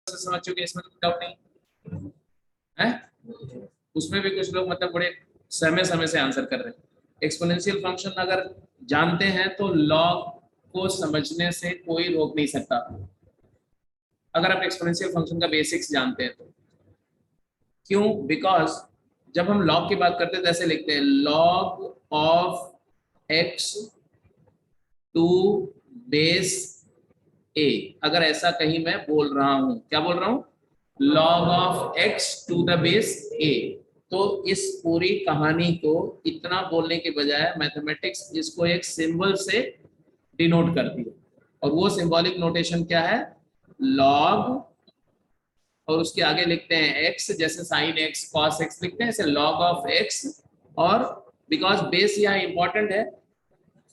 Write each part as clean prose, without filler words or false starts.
समझ चुके, इसमें तो डाउट नहीं है। उसमें भी कुछ लोग मतलब बड़े समय समय से आंसर कर रहे हैं। एक्सपोनेंशियल फंक्शन अगर जानते हैं तो लॉग को समझने से कोई रोक नहीं सकता, अगर आप एक्सपोनेंशियल फंक्शन का बेसिक्स जानते हैं तो। क्यों? बिकॉज जब हम लॉग की बात करते हैं तो ऐसे लिखते हैं log of x to base a. अगर ऐसा कहीं मैं बोल रहा हूं, क्या बोल रहा हूं? Log of x to the base a, तो इस पूरी कहानी को इतना बोलने के बजाय मैथमेटिक्स इसको एक सिंबल से डिनोट करती है, और वो सिंबॉलिक नोटेशन क्या है? लॉग, और उसके आगे लिखते हैं एक्स, जैसे साइन एक्स कॉस एक्स लिखते हैं, ऐसे लॉग ऑफ एक्स। और बिकॉज बेस यहाँ इंपॉर्टेंट है,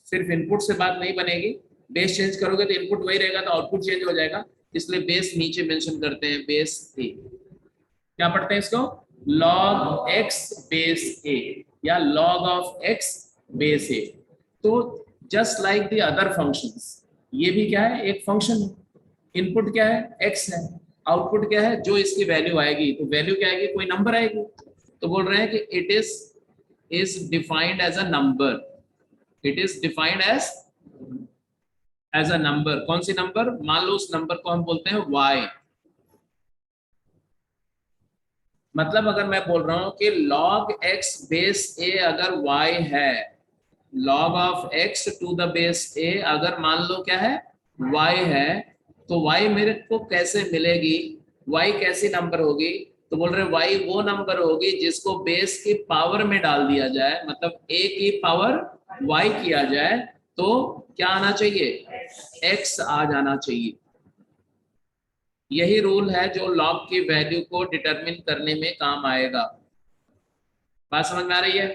सिर्फ इनपुट से बात नहीं बनेगी, बेस चेंज करोगे तो इनपुट वही रहेगा तो आउटपुट चेंज हो जाएगा, इसलिए बेस नीचे मेंशन करते हैं, बेस ए। क्या पढ़ते हैं इसको? लॉग एक्स बेस ए, या log of x base a. तो just like the other functions, ये भी क्या है? एक फंक्शन है। इनपुट क्या है? एक्स है। आउटपुट क्या है? जो इसकी वैल्यू आएगी, तो वैल्यू क्या आएगी? कोई नंबर आएगी। तो बोल रहे हैं कि it is defined as a number, it is defined as a number. कौन सी नंबर? मान लो उस नंबर को हम बोलते हैं y। मतलब अगर मैं बोल रहा हूं कि log x बेस a अगर y है, log of x to the base a अगर मान लो क्या है? y है, तो y मेरे को कैसे मिलेगी? y कैसी नंबर होगी? तो बोल रहे y वो नंबर होगी जिसको बेस की पावर में डाल दिया जाए, मतलब a की पावर y किया जाए, तो क्या आना चाहिए? x आ जाना चाहिए। यही रूल है जो लॉग की वैल्यू को डिटरमिन करने में काम आएगा। बात समझ में आ रही है?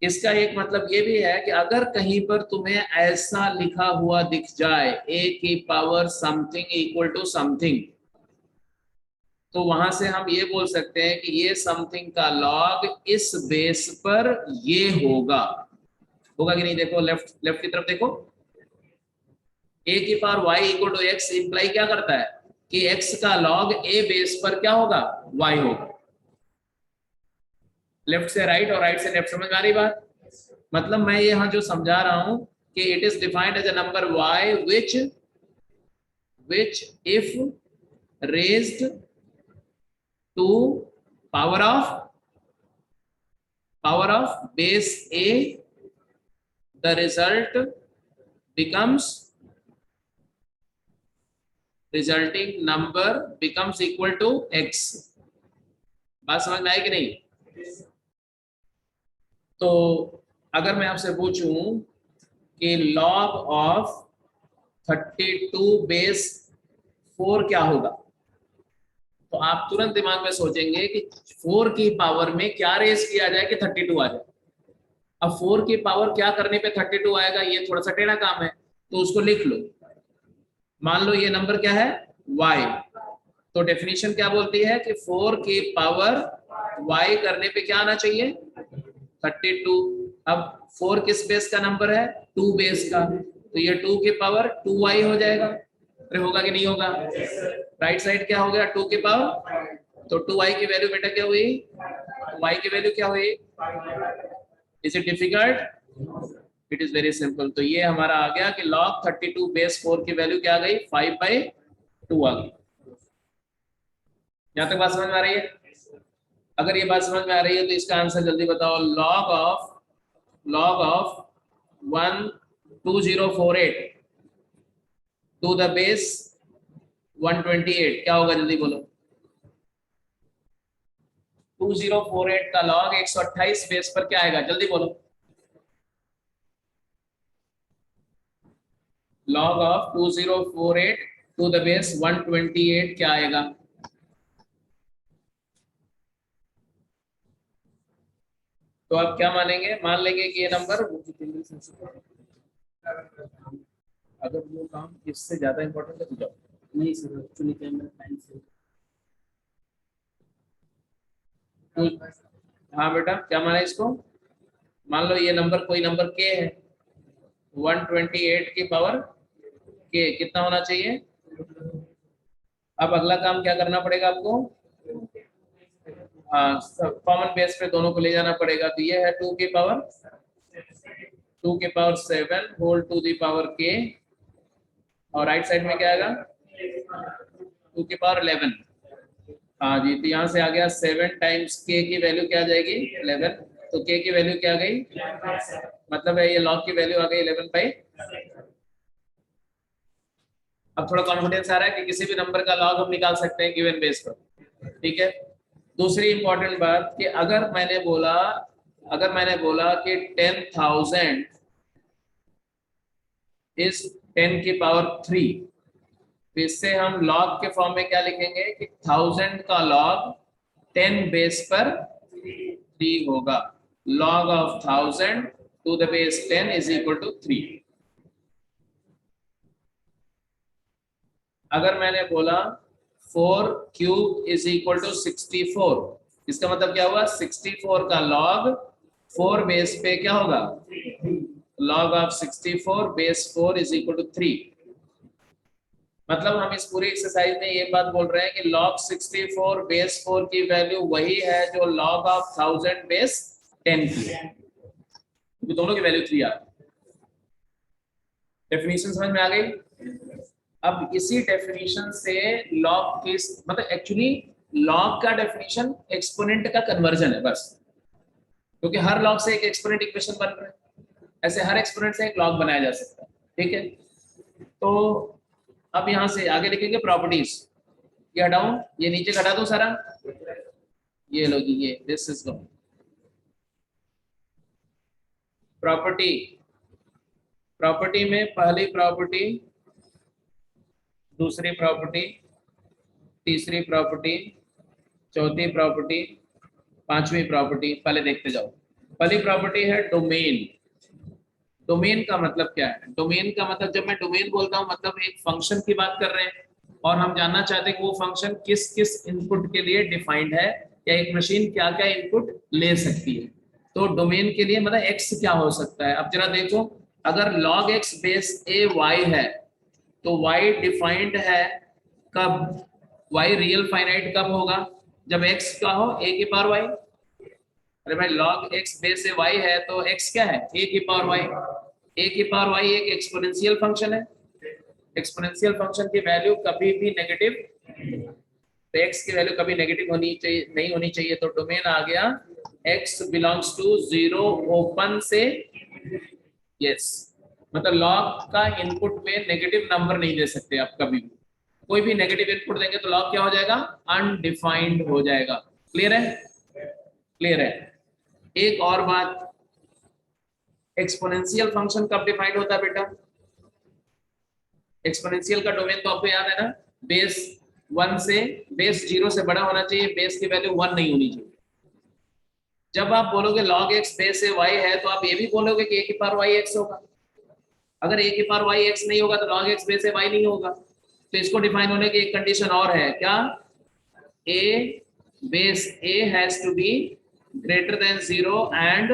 इसका एक मतलब ये भी है कि अगर कहीं पर तुम्हें ऐसा लिखा हुआ दिख जाए a की power something equal to something, तो वहां से हम ये बोल सकते हैं कि ये समथिंग का लॉग इस बेस पर ये होगा। होगा कि नहीं? देखो लेफ्ट लेफ्ट की तरफ देखो, a की power y equal to x imply क्या करता है कि x का लॉग a बेस पर क्या होगा? y होगा। लेफ्ट से राइट और राइट से लेफ्ट, समझ में आ रही बात? मतलब मैं यहाँ जो समझा रहा हूं कि it is defined as a number y which if raised to power of base a, the result becomes resulting number becomes equal to x। बात समझ में आई कि नहीं? तो अगर मैं आपसे पूछूं कि log ऑफ 32 बेस 4 क्या होगा, तो आप तुरंत दिमाग में सोचेंगे कि 4 की पावर में क्या रेस किया जाए कि 32 आ जाए। अब 4 की पावर क्या करने पे 32 आएगा, ये थोड़ा सा टेढ़ा काम है, तो उसको लिख लो। मान लो ये नंबर क्या है? y। तो डेफिनेशन क्या बोलती है कि 4 की पावर y करने पे क्या आना चाहिए? 32। अब 4 किस बेस का नंबर है? 2 बेस का, तो ये 2 की पावर 2y हो जाएगा। अरे होगा कि नहीं होगा? राइट साइड क्या हो गया? 2 की पावर, तो 2y की वैल्यू बेटा क्या हुई? y की वैल्यू क्या हुई? Is it difficult? It is very simple. तो ये हमारा आ गया कि log 32 बेस 4 की वैल्यू क्या आ गई? 5/2 आ गई। यहाँ तक बात समझ में आ रही है? अगर ये बात समझ में आ रही है तो इसका आंसर जल्दी बताओ। log of 12048 to the base 128 क्या होगा? जल्दी बोलो। 2048 का लॉग 128 बेस पर क्या आएगा? जल्दी बोलो। log of 2048 to the base 128 क्या आएगा? तो आप क्या मानेंगे? मान लेंगे कि ये नंबर, अगर वो काम इससे ज्यादा इंपॉर्टेंट है तो जाओ। नहीं सर, एक्चुअली क्या मेरा टाइम से। हाँ बेटा, क्या माना इसको? मान लो ये नंबर कोई नंबर के है, 128 की पावर के कितना होना चाहिए? अब अगला काम क्या करना पड़ेगा आपको, हाँ कॉमन बेस पे दोनों को ले जाना पड़ेगा। तो ये है 2 की power 7 whole to the power k, और राइट साइड में क्या आएगा 2 की पावर 11। हाँ जी, तो यहाँ से आ गया 7 टाइम्स k की वैल्यू क्या आ जाएगी 11, तो k की वैल्यू क्या आ गई, मतलब है ये log की वैल्यू आ गई 11/। अब थोड़ा कॉन्फिडेंस आ रहा है कि किसी भी नंबर का log हम निकाल सकते हैं गिवन बेस पर, ठीक है। दूसरी इंपॉर्टेंट बात कि अगर मैंने बोला कि 10,000 इज 10 की पावर 3, तो इससे हम log के फॉर्म में क्या लिखेंगे कि 1000 का log 10 बेस पर 3 होगा। log of 1000 to the base 10 is equal to 3। अगर मैंने बोला 4 क्यूब इज इक्वल टू 64, इसका मतलब क्या हुआ 64 का log 4 बेस पे क्या होगा, log of 64 base 4 is equal to 3। मतलब हम इस पूरी एक्सरसाइज में ये बात बोल रहे हैं कि log 64 बेस 4 की वैल्यू वही है जो log ऑफ 1000 बेस 10 की है, क्योंकि दोनों की वैल्यू 3 आ गई। डेफिनेशन समझ में आ गई। अब इसी डेफिनेशन से log की मतलब एक्चुअली log का डेफिनेशन एक्सपोनेंट का कन्वर्जन है बस, क्योंकि हर log से एक एक्सपोनेंट इक्वेशन बन रहा है, ऐसे हर एक्सपोनेंट से एक log बनाया जा सकता है, ठीक है। तो अब यहां से आगे लिखेंगे प्रॉपर्टीज, ये हटाऊं, ये नीचे घटा दो सारा, ये लो जी, ये दिस इज प्रॉपर्टी। प्रॉपर्टी में पहली प्रॉपर्टी, दूसरी प्रॉपर्टी, तीसरी प्रॉपर्टी, चौथी प्रॉपर्टी, पांचवी प्रॉपर्टी, पहले देखते जाओ। पहली प्रॉपर्टी है डोमेन। डोमेन का मतलब क्या है, डोमेन का मतलब जब मैं डोमेन बोलता हूं मतलब एक फंक्शन की बात कर रहे हैं, और हम जानना चाहते हैं कि वो फंक्शन किस किस इनपुट के लिए डिफाइंड है, या एक मशीन क्या क्या इनपुट ले सकती है। तो डोमेन के लिए मतलब एक्स क्या हो सकता है। अब जरा देखो, अगर log x base a y है तो y डिफाइंड है कब, y रियल फाइनाइट कब होगा, जब x का हो a की पावर y। अरे भाई log x बेस से y है तो x क्या है a की पावर y। a की पावर y एक एक्सपोनेंशियल फंक्शन है, एक्सपोनेंशियल फंक्शन की वैल्यू कभी भी नेगेटिव, तो x की वैल्यू कभी नेगेटिव होनी चाहिए, नहीं होनी चाहिए। तो डोमेन आ गया x बिलोंग्स टू 0 ओपन से, यस, मतलब लॉग का इनपुट में नेगेटिव नंबर नहीं दे सकते आप कभी भी, कोई भी नेगेटिव इनपुट देंगे तो लॉग क्या हो जाएगा, अनडिफाइंड हो जाएगा। क्लियर है, क्लियर है। एक और बात, एक्सपोनेंशियल फंक्शन कब डिफाइंड होता है बेटा, एक्सपोनेंशियल का डोमेन तो आपको याद है ना, बेस 1 से, बेस 0 से बड़ा होना चाहिए, बेस की वैल्यू 1 नहीं होनी चाहिए। जब आप बोलोगे log x बेस से y है तो आप ये भी बोलोगे कि a की पावर y x होगा, अगर a की पावर y x नहीं होगा तो log x बेस से y नहीं होगा। तो इसको डिफाइन होने की एक कंडीशन और है, क्या, a base a has to be greater than 0 and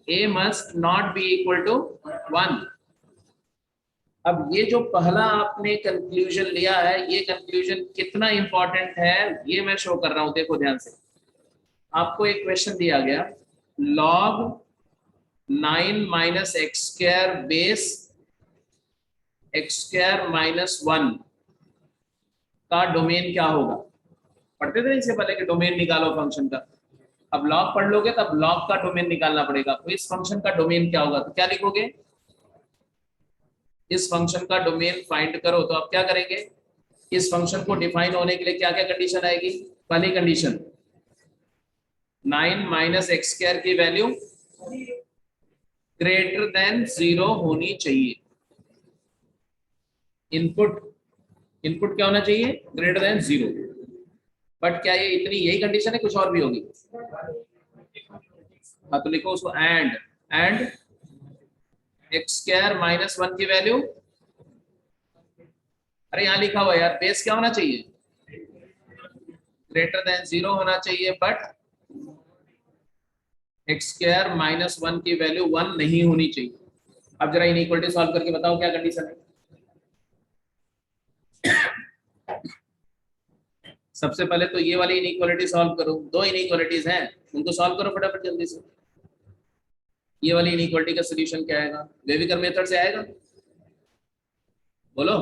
a must not be equal to 1। अब ये जो पहला आपने कंक्लूजन लिया है, ये कंक्लूजन कितना इंपॉर्टेंट है ये मैं शो कर रहा हूं, देखो ध्यान से। आपको एक क्वेश्चन दिया गया, log 9 minus x square base x square minus 1 का डोमेन क्या होगा। पढ़ते थे इससे पहले कि डोमेन निकालो फंक्शन का, अब लॉग पढ़ लोगे तब लॉग का डोमेन निकालना पड़ेगा। तो इस फंक्शन का डोमेन क्या होगा, तो क्या लिखोगे, इस फंक्शन का डोमेन फाइंड करो, तो आप क्या करेंगे, इस फंक्शन को डिफाइन होने के लिए क्या क्या कंडीशन आएगी। पहली कंडीशन 9 माइनस एक्स स्क्वायर की वैल्यू ग्रेटर देन 0 होनी चाहिए। इनपुट, इनपुट क्या होना चाहिए, ग्रेटर देन 0। बट क्या ये इतनी यही कंडीशन है, कुछ और भी होगी। हाँ तो लिखो उसको, एंड एक्स स्क्वायर माइनस 1 की वैल्यू, अरे यहाँ लिखा हुआ यार, बेस क्या होना चाहिए, ग्रेटर देन 0 होना चाहिए, बट एक्स स्क्वायर माइनस 1 की वैल्यू 1 नहीं होनी चाहिए। अब जरा इनइक्वालिटी सॉल्व करके बताओ क्या कंडीशन है। सबसे पहले तो ये वाली इनइक्वालिटी सॉल्व करो, दो इनइक्वालिटीज हैं उनको सॉल्व करो फटाफट जल्दी से। ये वाली इनइक्वालिटी का सोल्यूशन क्या आएगा? वेविकर मेथड से आएगा, बोलो।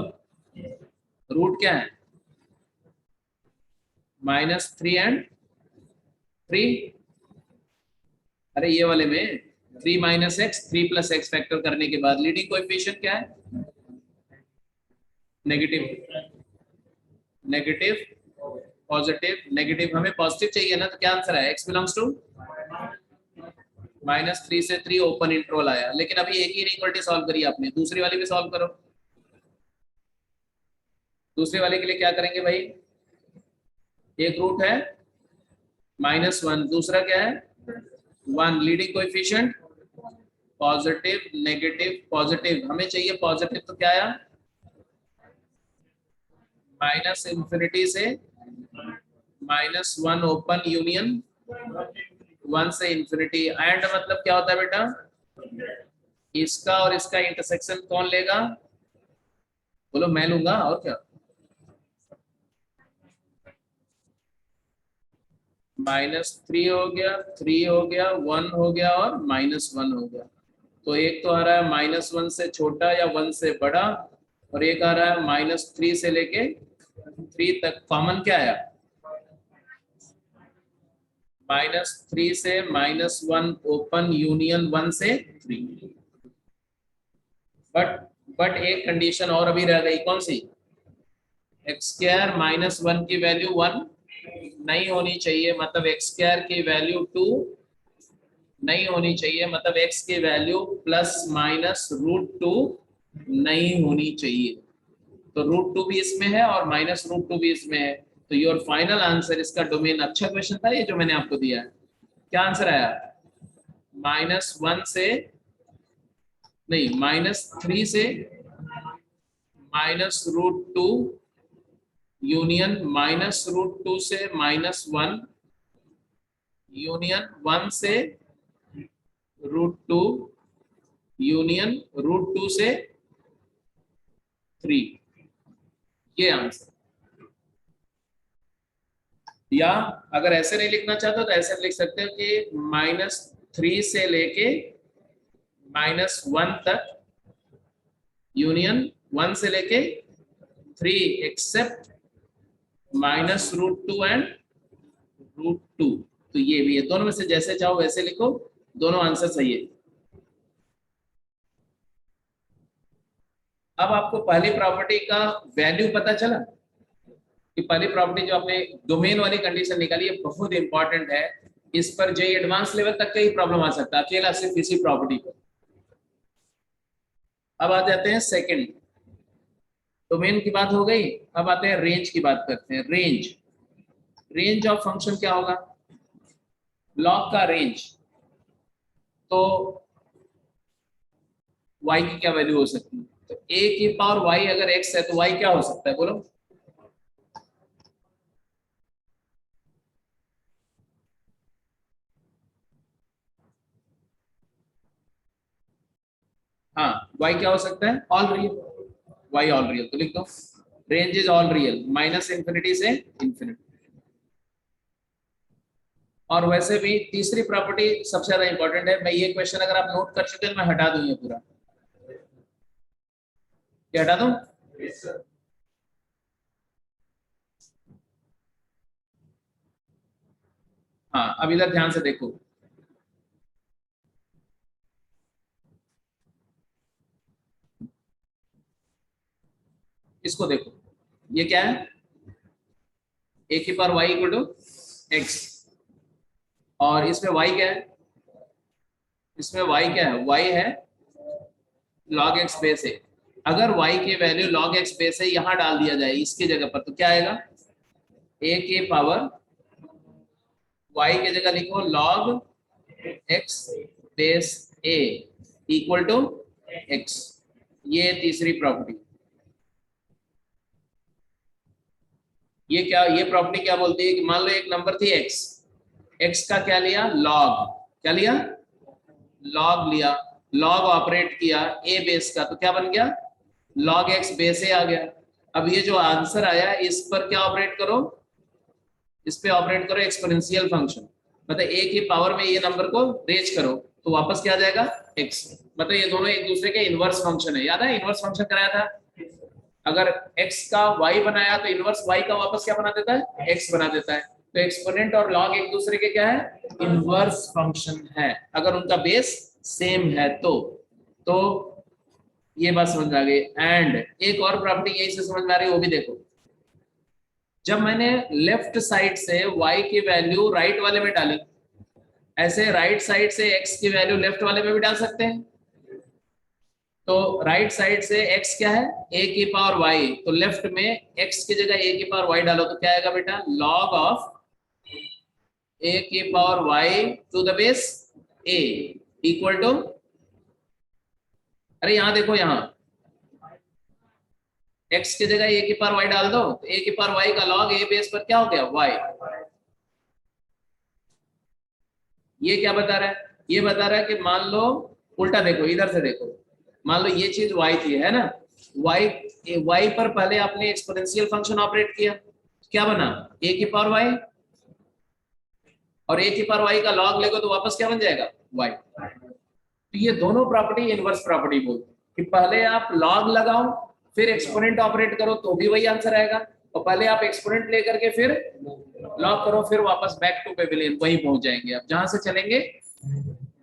रूट क्या है? -3 एंड 3। अरे ये वाले में 3 - x 3 + x फैक्टर करने के बाद लीडिंग कोएफिशिएंट क्या है? नेगेटिव। नेगेटिव, पॉजिटिव, नेगेटिव, हमें पॉजिटिव चाहिए ना, तो क्या आंसर है? x बिलोंग्स टू -3 से 3 ओपन इंटरवल आया। लेकिन अभी एक ही इनइक्वालिटी सॉल्व करी आपने, दूसरी वाली भी सॉल्व करो। दूसरे वाले के लिए क्या करेंगे भाई? एक रूट है -1, दूसरा क्या है? 1। Leading coefficient positive, negative, positive, हमें चाहिए पॉजिटिव, तो क्या आया? -∞ से -1 ओपन यूनियन 1 से इंफिनिटी। एंड मतलब क्या होता है बेटा? इसका और इसका इंटरसेक्शन कौन लेगा? बोलो, मैं लूंगा, और क्या? -3 हो गया, 3 हो गया, 1 हो गया और -1 हो गया। तो एक तो आ रहा है -1 से छोटा या 1 से बड़ा, और एक आ रहा है -3 से लेके 3 तक। कॉमन क्या आया? -3 से -1 ओपन यूनियन 1 से 3। बट एक कंडीशन और अभी रह गई, कौन सी? x² -1 की वैल्यू 1 नहीं होनी चाहिए, मतलब x² की वैल्यू 2 नहीं होनी चाहिए, मतलब x की वैल्यू ±√2 नहीं होनी चाहिए। तो √2 भी इसमें है और -√2 भी इसमें है। तो योर फाइनल आंसर, इसका डोमेन, अच्छा क्वेश्चन था ये जो मैंने आपको दिया है। क्या आंसर आया? -1 से नहीं, -3 से -√2 यूनियन -√2 से -1 यूनियन 1 से √2 यूनियन √2 से 3। ये आंसर। या अगर ऐसे नहीं लिखना चाहते हो तो ऐसे लिख सकते हो कि -3 से लेके -1 तक यूनियन 1 से लेके 3 एक्सेप्ट -√2 एंड √2। तो ये भी है, दोनों में से जैसे चाहो वैसे लिखो, दोनों आंसर सही है। अब आपको पहली प्रॉपर्टी का वैल्यू पता चला कि पहली प्रॉपर्टी जो आपने डोमेन वाली कंडीशन निकाली है बहुत इंपॉर्टेंट है। इस पर जो एडवांस लेवल तक का ही प्रॉब्लम आ सकता है, अकेला सिर्फ इसी प्रॉपर्टी पर। अब आ जाते हैं सेकंड। डोमेन की बात हो गई, अब आते हैं रेंज की बात करते हैं। रेंज, रेंज ऑफ फंक्शन क्या होगा? लॉग का रेंज। तो y की क्या वैल्यू हो सकती है? तो a की पावर y अगर x है तो y क्या हो सकता है, बोलो? हाँ, y क्या हो सकता है? All real. y all real, तो लिख दो रेंज इज ऑल रियल -∞ से इंफिनिटी। और वैसे भी तीसरी प्रॉपर्टी सबसे ज्यादा इंपॉर्टेंट है। मैं ये क्वेश्चन अगर आप नोट कर चुके हैं तो मैं हटा दूं ये पूरा। क्या हटा दूं? हाँ, अब इधर ध्यान से देखो। इसको देखो, ये क्या है? a की power y equal to x, और इसमें y क्या है? इसमें y क्या है? y है log x बेस है। अगर y की वैल्यू log x बेस है यहां डाल दिया जाए इसकी जगह पर, तो क्या आएगा? a की पावर y की जगह लिखो log x base a equal to x। ये तीसरी प्रॉपर्टी। ये क्या, ये प्रॉपर्टी क्या बोलती है कि मान लो एक नंबर थी x, x का क्या लिया? log। क्या लिया? log लिया, log ऑपरेट किया a बेस का, तो क्या बन गया? log x बेस a आ गया। अब ये जो आंसर आया इस पर क्या ऑपरेट करो? इस पे ऑपरेट करो एक्सपोनेंशियल फंक्शन, मतलब ए की पावर में ये नंबर को रेज करो तो वापस क्या आ जाएगा x, मतलब ये दोनों एक दूसरे के इनवर्स फंक्शन है, याद है इनवर्स फंक्शन कराया था, अगर x का y बनाया तो इनवर्स y का वापस क्या बना देता है x बना देता है, तो एक्सपोनेंट और लॉग एक दूसरे के क्या है इनवर्स फंक्शन है, अगर उनका बेस सेम है तो ये बात समझ में आ गई। एंड एक और प्रॉपर्टी यही से समझ में आ रही है वो भी देखो, जब मैंने लेफ्ट साइड से y की वैल्यू राइट वाले में डाली, ऐसे राइट साइड से x की वैल्यू लेफ्ट वाले में भी डाल सकते हैं, तो राइट साइड से x क्या है a की पावर y, तो लेफ्ट में x की जगह a की पावर y डालो तो क्या आएगा बेटा log ऑफ a की power y to the base a equal to, अरे यहां देखो यहाँ x की जगह a की पावर y डाल दो तो a की पावर y का log a बेस पर क्या हो गया y, ये क्या बता रहा है, ये बता रहा है कि मान लो उल्टा देखो इधर से देखो, मान लो ये चीज y थी है ना, y पर पहले आपने एक्सपोनेंशियल फंक्शन ऑपरेट किया, क्या बना a की पावर y, और a की पावर y का log लेगो तो वापस क्या बन जाएगा y, तो ये दोनों प्रॉपर्टी इनवर्स प्रॉपर्टी बोलते हैं कि पहले आप log लगाओ फिर एक्सपोनेंट ऑपरेट करो तो भी वही आंसर आएगा, और पहले आप एक्सपोनेंट लेकर के फिर लॉग करो फिर वापस बैक टू पेविलियन वहीं पहुंच जाएंगे, आप जहां से चलेंगे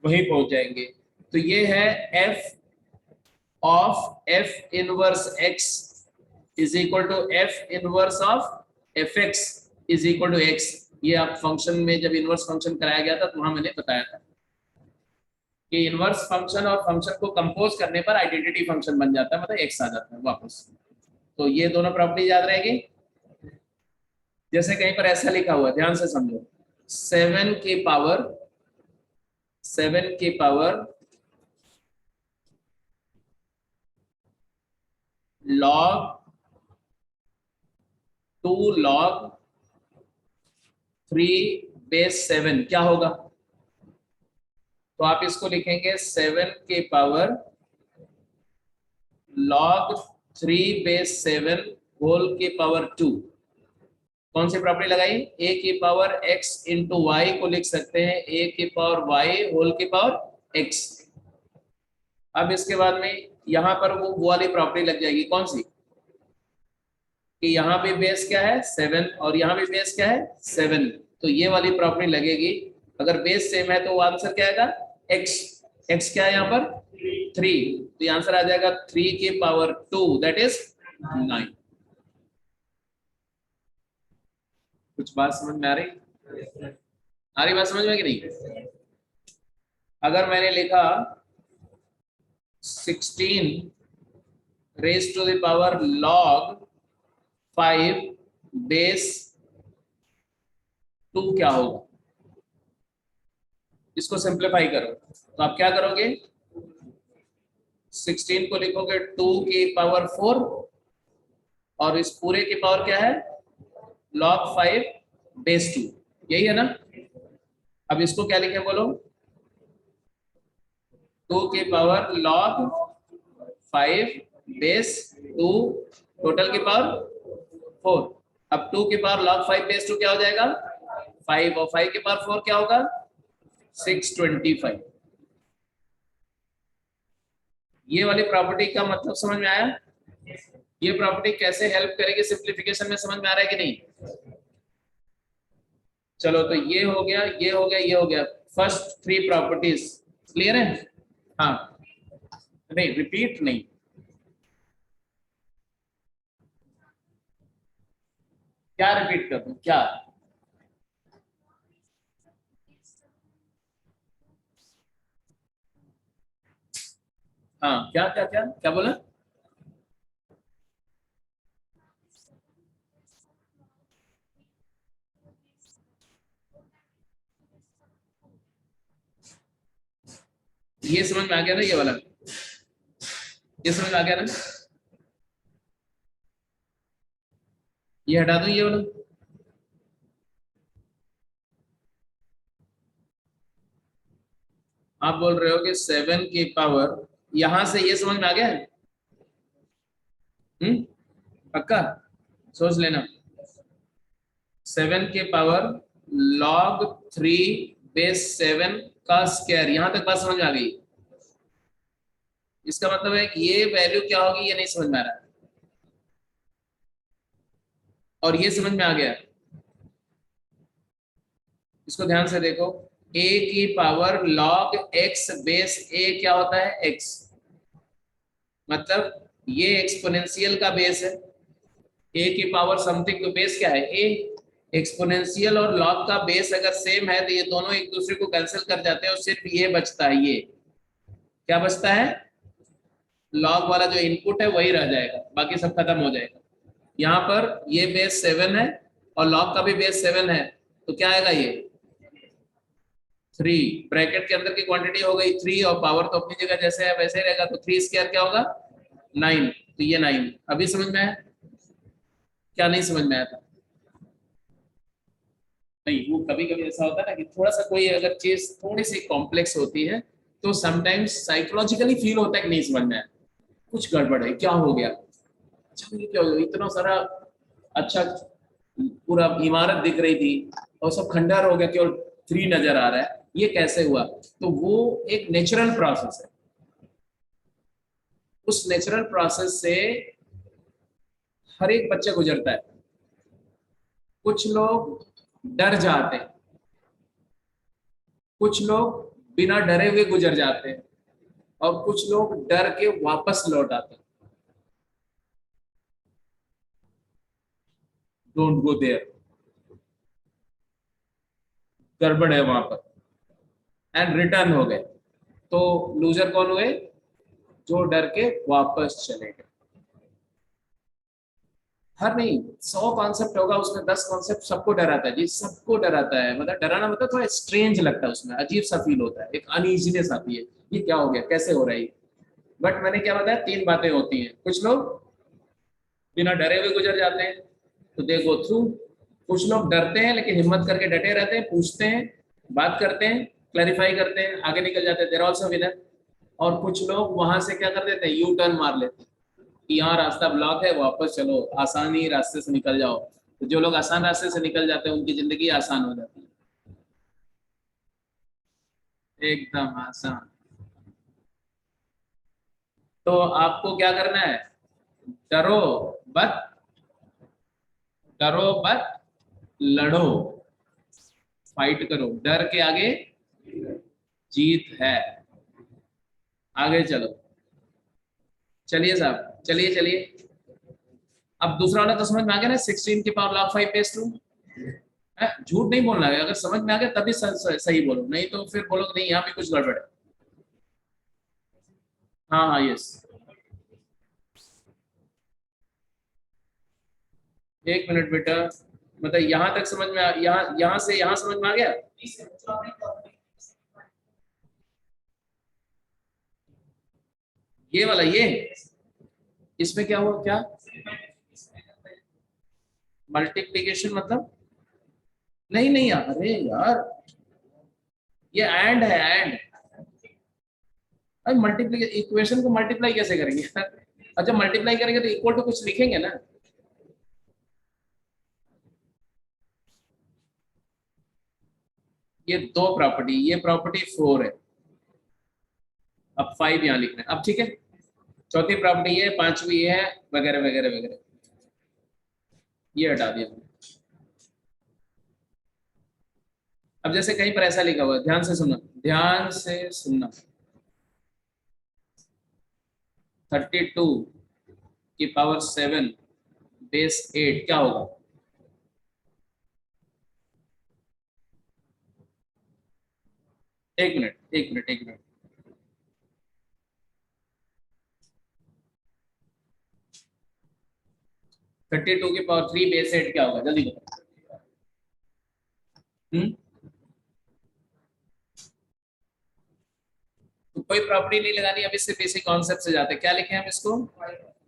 वहीं पहुंच जाएंगे। तो ये है f of f inverse x is equal to f inverse of fx is equal to x, ये आप फंक्शन में जब इनवर्स फंक्शन कराया गया था तो वहां मैंने बताया था कि इनवर्स फंक्शन और फंक्शन को कंपोज करने पर आइडेंटिटी फंक्शन बन जाता है, मतलब x आ जाता है वापस, तो ये दोनों प्रॉपर्टी याद रहेगी। जैसे कहीं पर ऐसा लिखा हुआ ध्यान से समझो, 7 की पावर log 2 log 3 बेस 7 क्या होगा, तो आप इसको लिखेंगे 7 की पावर log 3 बेस 7 होल की पावर 2, कौन सी प्रॉपर्टी लगाई, a की पावर x इंटू वाई को लिख सकते हैं a की पावर y होल की पावर x, अब इसके बाद में यहाँ पर वो वाली प्रॉपर्टी लग जाएगी कौन सी, कि यहाँ भी बेस क्या है 7 और यहाँ भी बेस क्या है 7, तो ये वाली प्रॉपर्टी लगेगी, अगर बेस सेम है तो वो आंसर क्या आएगा x क्या है यहाँ पर 3, तो ये आंसर आ जाएगा 3 की पावर 2 दैट इज 9। कुछ बात समझ में आ रही बात समझ में कि नहीं, अगर मैंने लिखा 16 raise to the power log 5 base 2 क्या होगा, इसको सिंप्लीफाई करो तो आप क्या करोगे 16 को लिखोगे 2 की पावर 4 और इस पूरे की पावर क्या है log 5 बेस 2, यही है ना, अब इसको क्या लिखे बोलो 2 की पावर log 5 बेस 2 टोटल की पावर 4, अब 2 की पावर log 5 बेस 2 क्या हो जाएगा 5 और 5 की पावर 4 क्या होगा 625, ये वाली प्रॉपर्टी का मतलब समझ में आया, ये प्रॉपर्टी कैसे हेल्प करेगी सिंप्लीफिकेशन में समझ में आ रहा है कि नहीं, चलो तो ये हो गया ये हो गया ये हो गया, फर्स्ट 3 प्रॉपर्टीज क्लियर है, हाँ नहीं रिपीट नहीं, क्या रिपीट कर दूं क्या, हाँ क्या क्या क्या क्या बोला, ये समझ में आ गया ना, ये वाला ये समझ में आ गया ना, ये हटा दो ये वाला, आप बोल रहे हो कि 7 की पावर यहां से ये समझ में आ गया है, पक्का सोच लेना 7 के पावर log 3 बेस 7 का स्क्वायर। यहां तक बात समझ में आ गई? इसका मतलब है कि ये वैल्यू क्या होगी ये नहीं समझ में आ रहा है, और ये समझ में आ गया। इसको ध्यान से देखो, a की power log x base a क्या होता है? x। मतलब ये एक्सपोनेंशियल का बेस है, a की पावर समथिंग, तो बेस क्या है? a। एक्सपोनेंशियल और log का बेस अगर सेम है तो ये दोनों एक दूसरे को कैंसिल कर जाते हैं और सिर्फ ये बचता है। ये क्या बचता है? log वाला जो इनपुट है वही रह जाएगा, बाकी सब खत्म हो जाएगा। यहाँ पर ये बेस 7 है और log का भी बेस 7 है, तो क्या आएगा? ये 3 ब्रैकेट के अंदर की क्वांटिटी हो गई 3, और पावर तो अपनी जगह जैसे है वैसे ही रहेगा, तो 3 स्क्वायर क्या होगा? 9। तो ये 9 अभी समझ में आया? क्या नहीं समझ में आया था? नहीं, वो कभी कभी ऐसा होता है ना कि थोड़ा सा कोई अगर चीज थोड़ी सी कॉम्प्लेक्स होती है तो समटाइम्स साइकोलॉजिकली फील होता है कि नहीं समझ में आया, कुछ गड़बड़ है, क्या हो गया? अच्छा ये क्या हो गया? इतना सारा अच्छा पूरा इमारत दिख रही थी और सब खंडर हो गया, केवल 3 नजर आ रहा है, ये कैसे हुआ? तो वो एक नेचुरल प्रोसेस है। उस नेचुरल प्रोसेस से हर एक बच्चा गुजरता है। कुछ लोग डर जाते हैं, कुछ लोग बिना डरे हुए गुजर जाते हैं, और कुछ लोग डर के वापस लौट आते हैं। डोंट गो देयर, गड़बड़ है वहां पर, एंड रिटर्न हो गए। तो लूजर कौन हुए? जो डर के वापस चले गए। हर नहीं, 100 कॉन्सेप्ट होगा उसमें 10 कॉन्सेप्ट सबको डराता है जी, सबको डराता है। मतलब डराना मतलब थोड़ा स्ट्रेंज लगता है, उसमें अजीब सा फील होता है, एक अनइजीनेस आती है, ये क्या हो गया, कैसे हो रहा है। बट मैंने क्या बताया, 3 बातें होती हैं। कुछ लोग बिना डरे हुए गुजर जाते हैं, तो दे गो थ्रू। कुछ लोग डरते हैं लेकिन हिम्मत करके डटे रहते हैं, पूछते हैं, बात करते हैं, क्लैरिफाई करते हैं, आगे निकल जाते हैं, देयर आल्सो विनर। और कुछ लोग वहां से क्या कर देते हैं, यू टर्न मार लेते हैं कि यहाँ रास्ता ब्लॉक है, वापस चलो, आसानी रास्ते से निकल जाओ। तो जो लोग आसान रास्ते से निकल जाते हैं उनकी जिंदगी आसान हो जाती है, एकदम आसान। तो आपको क्या करना है? डरो बट, डरो बट लड़ो, फाइट करो, डर के आगे जीत है। आगे चलो, चलिए साहब, चलिए चलिए। अब दूसरा वाला तो समझ में आ गया ना, 16 की पावर log 5 बेस 2। झूठ नहीं बोलना है, अगर समझ में आ गया तभी सही बोलो, नहीं तो फिर बोलो कि नहीं यहाँ पे कुछ गड़बड़ है। हाँ हाँ, यस। एक मिनट बेटा, मतलब यहाँ तक समझ में यहाँ यहाँ से यहाँ समझ में आ गया? ये वाला, ये इसमें क्या हुआ, क्या मल्टीप्लीकेशन मतलब? नहीं नहीं यार, अरे यार ये एंड है, एंड। अरे मल्टीप्लीकेशन इक्वेशन को मल्टीप्लाई कैसे करेंगे? अच्छा मल्टीप्लाई करेंगे तो इक्वल टू कुछ लिखेंगे ना। ये 2 प्रॉपर्टी, ये प्रॉपर्टी 4 है, अब 5 यहाँ लिखना है, अब ठीक है। चौथी प्रॉपर्टी ये, पांचवी ये है, वगैरह वगैरह वगैरह। ये हटा दिया। अब जैसे कहीं पर ऐसा लिखा हुआ है, ध्यान से सुनना, ध्यान से सुनना। 32 की पावर 7 बेस 8 क्या होगा? एक मिनट एक मिनट एक मिनट। 32 की पावर 3 बेस 8 क्या होगा, जल्दी बताओ। हम्म, तो कोई प्रॉपर्टी नहीं लगानी, अभी सिर्फ बेसिक कॉन्सेप्ट से जाते हैं। क्या लिखे हम इसको?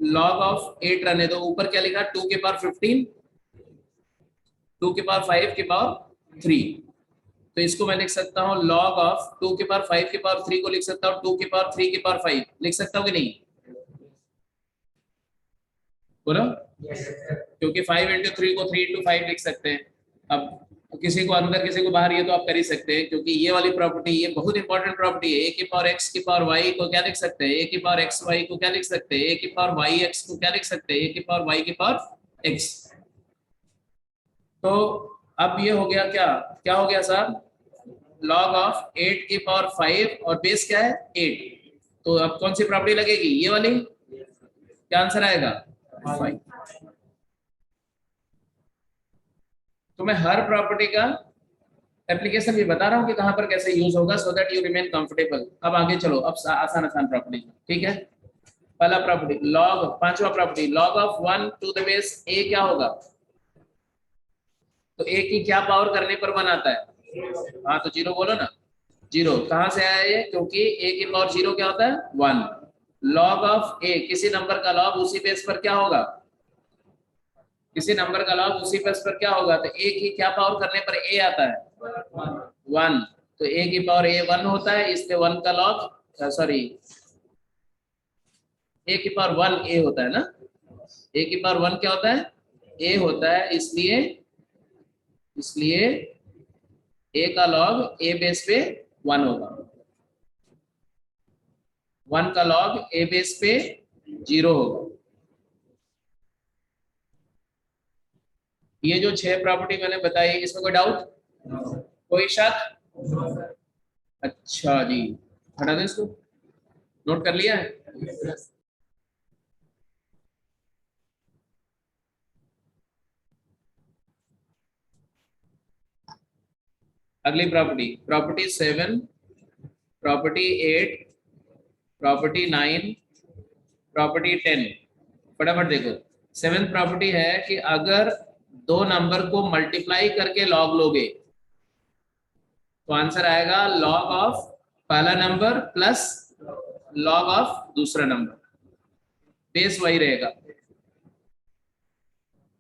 लॉग ऑफ 8 रहने दो, ऊपर क्या लिखा, 2 की पावर 15, 2 की पावर 5 की पावर 3। तो इसको मैं लिख सकता हूँ log ऑफ 2 की पावर 5 की पावर 3 को लिख सकता हूँ 2 की पावर 3 की पावर 5, लिख सकता हूँ कि नहीं? बोलो। क्योंकि 5 इंटू 3 को 3 इंटू 5 लिख सकते हैं, अब किसी को अंदर किसी को बाहर, ये तो आप कर ही सकते हैं, क्योंकि ये वाली प्रॉपर्टी ये बहुत इंपॉर्टेंट प्रॉपर्टी है। ए की पावर एक्स की पावर वाई को क्या लिख सकते हैं, ए की पावर एक्स वाई को क्या लिख सकते हैं, ए की पावर वाई एक्स को क्या लिख सकते हैं, ए की पावर वाई की पावर एक्स। तो अब ये हो गया क्या, क्या हो गया साहब, लॉग ऑफ 8 की पावर 5 और बेस क्या है 8। तो अब कौन सी प्रॉपर्टी लगेगी, ये वाली, क्या आंसर आएगा 5। तो मैं हर प्रॉपर्टी का एप्लीकेशन भी बता रहा हूँ कि कहां पर कैसे यूज होगा, so that you remain comfortable. अब आगे चलो, अब आसान आसान प्रॉपर्टी, ठीक है। पहला प्रॉपर्टी लॉग, पांचवा property log of 1 to the base a क्या होगा, तो ए की क्या पावर करने पर 1 आता है, हाँ तो 0 बोलो ना। 0 कहां से आया ये, क्योंकि ए की पावर 0 क्या होता है 1। लॉग ऑफ ए, किसी नंबर का लॉग उसी बेस पर क्या होगा, किसी नंबर का लॉग उसी बेस पर क्या होगा, तो ए की क्या पावर करने पर ए आता है 1। तो ए की पावर ए 1 होता है, इसलिए 1 का लॉग, सॉरी ए की पावर 1 ए होता है ना, ए की पावर 1 क्या होता है ए होता है, इसलिए इसलिए ए का लॉग ए बेस पे 1 होगा, 1 का लॉग ए बेस पे 0 होगा। ये जो 6 प्रॉपर्टी मैंने बताई, इसमें कोई डाउट, कोई शक, अच्छा जी, हटा दें इसको, नोट कर लिया है। अगली property, property 7, property 8, property 9, property 10। फटाफट देखो, 7th प्रॉपर्टी है कि अगर दो नंबर को मल्टीप्लाई करके लॉग लोगे तो आंसर आएगा लॉग ऑफ पहला नंबर प्लस लॉग ऑफ दूसरा नंबर, बेस वही रहेगा।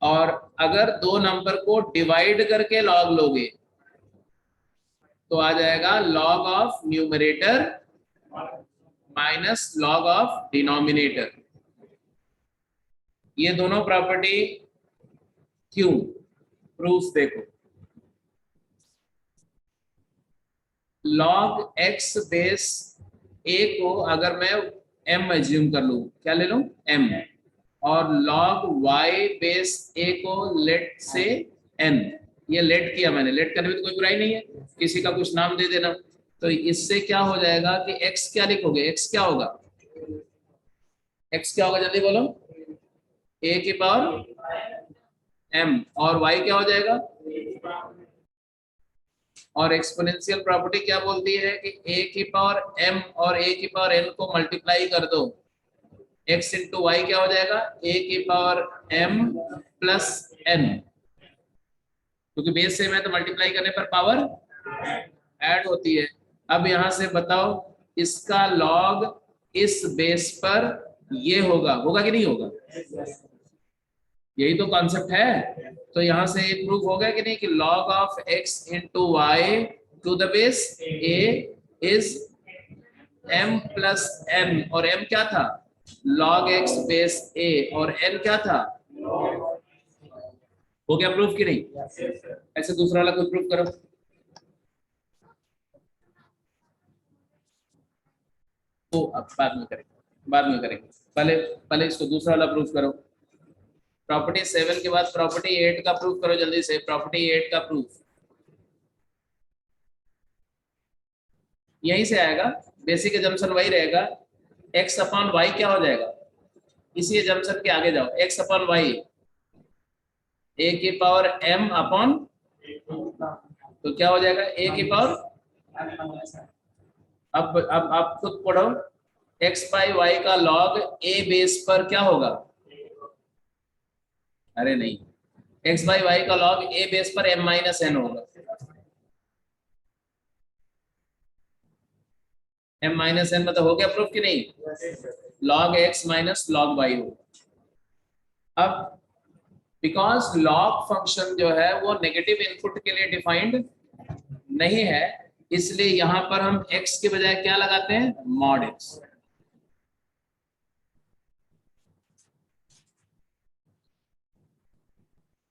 और अगर दो नंबर को डिवाइड करके लॉग लोगे तो आ जाएगा log of numerator minus log of denominator. ये दोनों प्रॉपर्टी क्यों, प्रूफ देखो, लॉग एक्स बेस ए को अगर मैं m एज्यूम कर लूं, क्या ले लूं m, और log y बेस a को लेट से n, ये लेट किया मैंने, लेट करने में तो कोई बुराई नहीं है, किसी का कुछ नाम दे देना। तो इससे क्या हो जाएगा कि x क्या लिखोगे, x क्या होगा, x क्या होगा जल्दी बोलो, a की पावर m, और y क्या हो जाएगा, और एक्सपोनेंशियल प्रॉपर्टी क्या बोलती है कि a की पावर m और a की पावर n को मल्टीप्लाई कर दो, x इंटू वाई क्या हो जाएगा a की पावर m प्लस n, क्योंकि बेस सेम है तो मल्टीप्लाई करने पर पावर ऐड होती है। अब यहां से बताओ इसका लॉग इस बेस पर ये होगा, होगा कि नहीं होगा, यही तो कॉन्सेप्ट है। तो यहां से एक प्रूफ हो गया कि नहीं कि log of x into y to the base a is m plus n, और m क्या था log x बेस a, और n क्या था, हो गया प्रूफ कि नहीं। ऐसे दूसरा वाला कोई प्रूफ करो, तो अब बाद में करेंगे, बाद में करेंगे, पहले पहले इसको दूसरा वाला प्रूफ करो। प्रॉपर्टी 7 के बाद प्रॉपर्टी 8 का प्रूफ करो जल्दी से, प्रॉपर्टी 8 का प्रूफ यहीं से आएगा, बेसिक एजम्पशन वही रहेगा, x अपॉन वाई क्या हो जाएगा, इसी एजम्पशन के आगे जाओ, x अपॉन वाई a की पावर m अपॉन, तो क्या हो जाएगा a की पावर, अब आप खुद पढ़ो, x बाई वाई का लॉग a बेस पर क्या होगा, अरे नहीं, x बाई वाई का लॉग a बेस पर m माइनस n होगा, m माइनस n मतलब हो गया प्रूफ कि नहीं, log x minus log y होगा। अब बिकॉज लॉग फंक्शन जो है वो नेगेटिव इनपुट के लिए डिफाइंड नहीं है, इसलिए यहां पर हम x के बजाय क्या लगाते हैं मॉड x।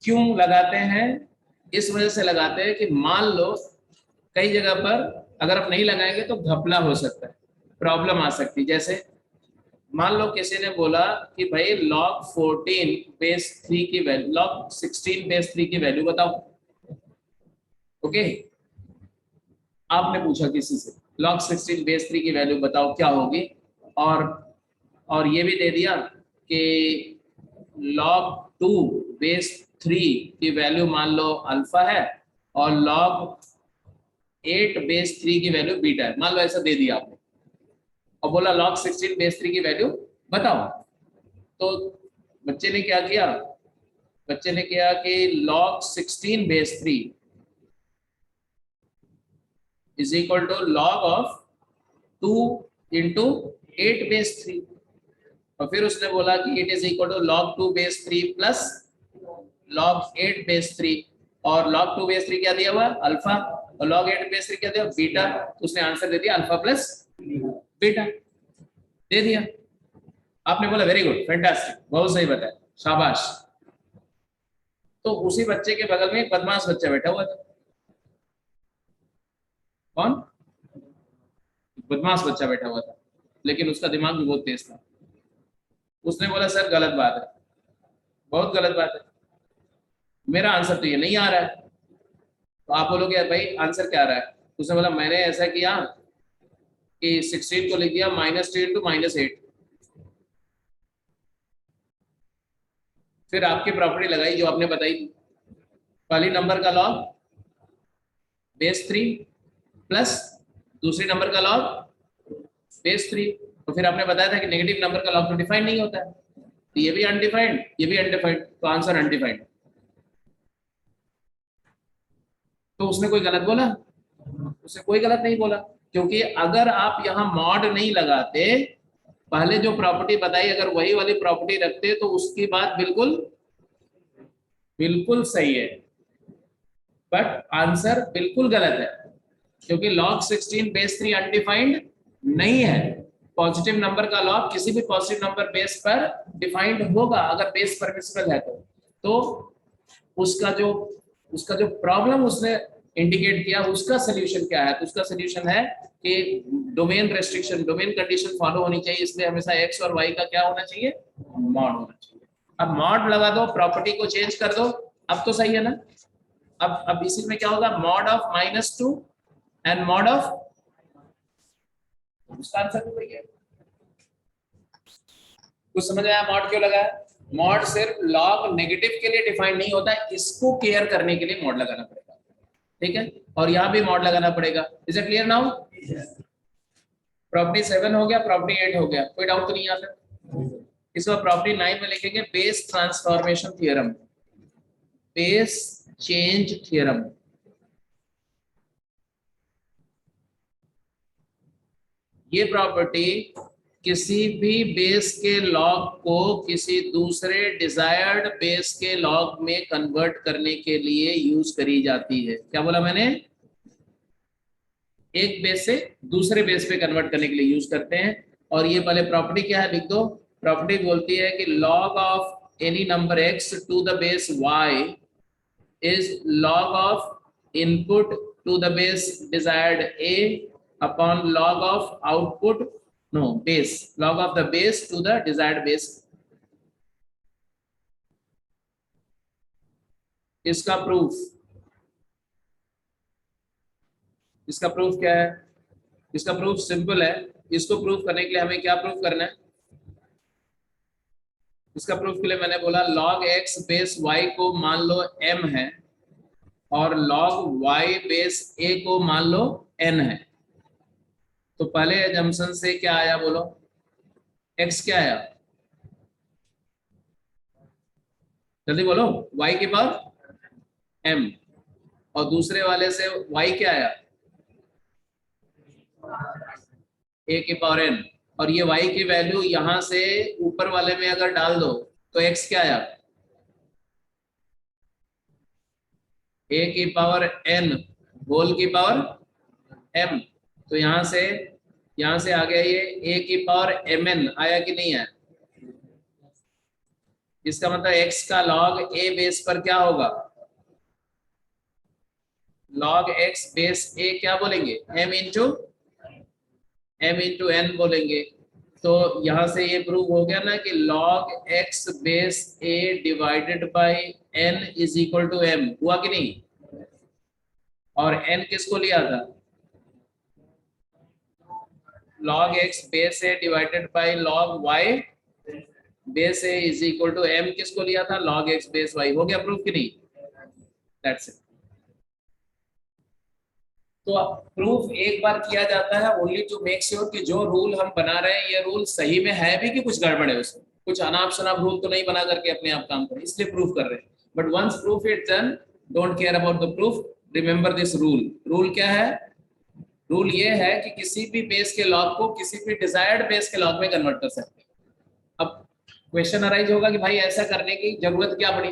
क्यों लगाते हैं, इस वजह से लगाते हैं कि मान लो कई जगह पर अगर आप नहीं लगाएंगे तो घपला हो सकता है, प्रॉब्लम आ सकती है। जैसे मान लो किसी ने बोला कि भाई log 14 बेस 3 की वैल्यू, log 16 बेस 3 की वैल्यू बताओ। ओके, आपने पूछा किसी से log 16 बेस 3 की वैल्यू बताओ क्या होगी, और ये भी दे दिया कि log 2 बेस 3 की वैल्यू मान लो अल्फा है और log 8 बेस 3 की वैल्यू बीटा है, मान लो ऐसा दे दिया आपने, और बोला log 16 बेस 3 की वैल्यू बताओ। तो बच्चे ने क्या किया, बच्चे ने किया कि log 16 base 3 is equal to log of 2 into 8 base 3, और फिर उसने बोला कि it is equal to log 2 base 3 plus log 8 base 3, और log 2 बेस 3 क्या दिया हुआ अल्फा, और log 8 बेस 3 क्या दिया बीटा, तो उसने आंसर दे दिया अल्फा प्लस बीटा दे दिया। आपने बोला वेरी गुड, फैंटास्टिक, बहुत सही बताया, शाबाश। तो उसी बच्चे के बगल में एक बदमाश बच्चा बैठा हुआ था। कौन? बदमाश बच्चा बैठा हुआ था, लेकिन उसका दिमाग भी बहुत तेज था। उसने बोला सर गलत बात है, बहुत गलत बात है, मेरा आंसर तो ये नहीं आ रहा है। तो आप बोलोगे भाई आंसर क्या आ रहा है, उसने बोला मैंने ऐसा किया कि 16 को लिख दिया -3 इंटू -8, फिर आपकी प्रॉपर्टी लगाई जो आपने बताई थी, पहली नंबर का लॉग बेस 3 प्लस दूसरी नंबर का लॉग बेस 3, तो फिर आपने बताया था कि नेगेटिव नंबर का लॉग तो डिफाइंड नहीं होता है, तो ये भी अनडिफाइंड, ये भी अनडिफाइंड, तो आंसर अनडिफाइंड। तो उसने कोई गलत बोला? उसने कोई गलत नहीं बोला, क्योंकि अगर आप यहाँ मॉड नहीं लगाते, पहले जो प्रॉपर्टी बताई अगर वही वाली प्रॉपर्टी रखते तो उसकी बात बिल्कुल बिल्कुल सही है, बट आंसर बिल्कुल गलत है, क्योंकि log 16 बेस 3 अनडिफाइंड नहीं है। पॉजिटिव नंबर का लॉग किसी भी पॉजिटिव नंबर बेस पर डिफाइंड होगा अगर बेस परमिसिबल है तो उसका जो प्रॉब्लम उसने इंडिकेट किया उसका सोल्यूशन क्या है, तो उसका सोल्यूशन है कि domain restriction, domain condition follow होनी चाहिए, इसलिए हमेशा x और y का क्या होना चाहिए, मॉड होना चाहिए। अब मॉड लगा दो, प्रॉपर्टी को चेंज कर दो, अब तो सही है ना। अब इसी में क्या होगा, mod of -2 and mod of, उसका आंसर तो वही है। कुछ समझ आया मॉड क्यों लगा है? मॉड सिर्फ लॉग नेगेटिव के लिए डिफाइन नहीं होता है, इसको केयर करने के लिए मॉड लगाना पड़ेगा, ठीक है, और यहाँ भी मॉड लगाना पड़ेगा। Is it clear now? Property 7 हो गया, प्रॉपर्टी 8 हो गया, कोई डाउट तो नहीं आता? इसको प्रॉपर्टी 9 में लिखेंगे base transformation theorem, base change theorem. ये प्रॉपर्टी किसी भी बेस के लॉग को किसी दूसरे डिजायर्ड बेस के लॉग में कन्वर्ट करने के लिए यूज करी जाती है। क्या बोला मैंने? एक बेस से दूसरे बेस पे कन्वर्ट करने के लिए यूज करते हैं। और ये पहले प्रॉपर्टी क्या है लिख दो। प्रॉपर्टी बोलती है कि log of any number x to the base y is log of input to the base desired a upon log of output, no, base, log of the base to the desired base। इसका proof, इसका proof क्या है? इसका proof simple है। इसको proof करने के लिए हमें क्या प्रूफ करना है? इसका प्रूफ के लिए मैंने बोला log x बेस y को मान लो m है और log y बेस a को मान लो n है। तो पहले एजम्पशन से क्या आया बोलो? x क्या आया? जल्दी बोलो। y की पावर m, और दूसरे वाले से y क्या आया? a की पावर n, और ये y की वैल्यू यहां से ऊपर वाले में अगर डाल दो तो x क्या आया? a की पावर n होल की पावर m, तो यहां से आ गया ये a की पावर mn, आया कि नहीं आया? इसका मतलब x का log a बेस पर क्या होगा? log x बेस a क्या बोलेंगे, m इंटू n बोलेंगे। तो यहां से ये प्रूव हो गया ना कि log x base a divided by n is equal to m, हुआ कि नहीं। और n किसको लिया था, log x base a divided by log y base a is equal to m किसको लिया था, log x बेस y। हो गया प्रूफ कि नहीं, दैट्स इट। तो प्रूफ एक बार किया जाता है ओनली टू मेक श्योर कि जो रूल हम बना रहे हैं ये रूल सही में है भी कि कुछ गड़बड़ है उसमें, कुछ अनाप शनाप रूल तो नहीं बना करके अपने आप काम करें, इसलिए प्रूफ कर रहे हैं। But once proof it done, don't care about the proof, remember this rule. Rule क्या है, रूल ये है कि किसी भी बेस के लॉग को किसी भी डिजायर्ड बेस के लॉग में कन्वर्ट कर सकते हैं। अब क्वेश्चन अराइज होगा कि भाई ऐसा करने की जरूरत क्या पड़ी,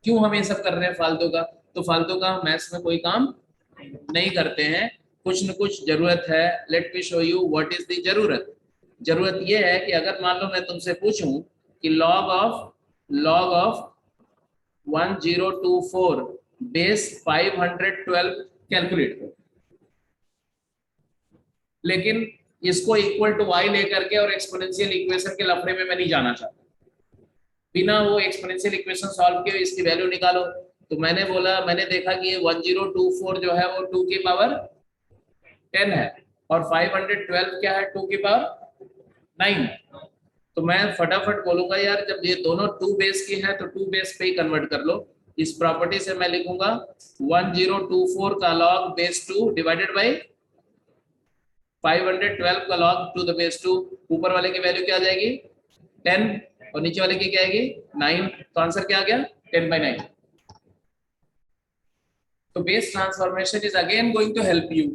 क्यों हम ये सब कर रहे हैं फालतू का। तो फालतू का मैथ्स में कोई काम नहीं करते हैं, कुछ न कुछ जरूरत है। Let me show you what is the जरूरत। जरूरत ये है कि अगर मान लो मैं तुमसे पूछूं कि लॉग ऑफ 1024 बेस 512 कैलकुलेट करो, लेकिन इसको इक्वल टू y लेकर के और एक्सपोनेंशियल इक्वेशन के लफड़े में मैं नहीं जाना चाहता। बिना वो एक्सपोनेंशियल इक्वेशन सॉल्व किए इसकी वैल्यू निकालो। तो मैंने बोला, मैंने देखा कि ये 1024 जो है वो 2 की पावर 10 है, और 512 क्या है, 2 की पावर 9। तो मैं फटाफट बोलूंगा यार जब ये दोनों 2 बेस की है तो 2 बेस पे ही कन्वर्ट कर लो। इस प्रॉपर्टी से मैं लिखूंगा 1024 का लॉग बेस 2 डिवाइडेड बाई 512 का log टू द बेस 2। ऊपर वाले की वैल्यू क्या आ जाएगी 10 और नीचे वाले की क्या आएगी 9। तो आंसर क्या आ गया 10/9। तो base transformation is again going to help you.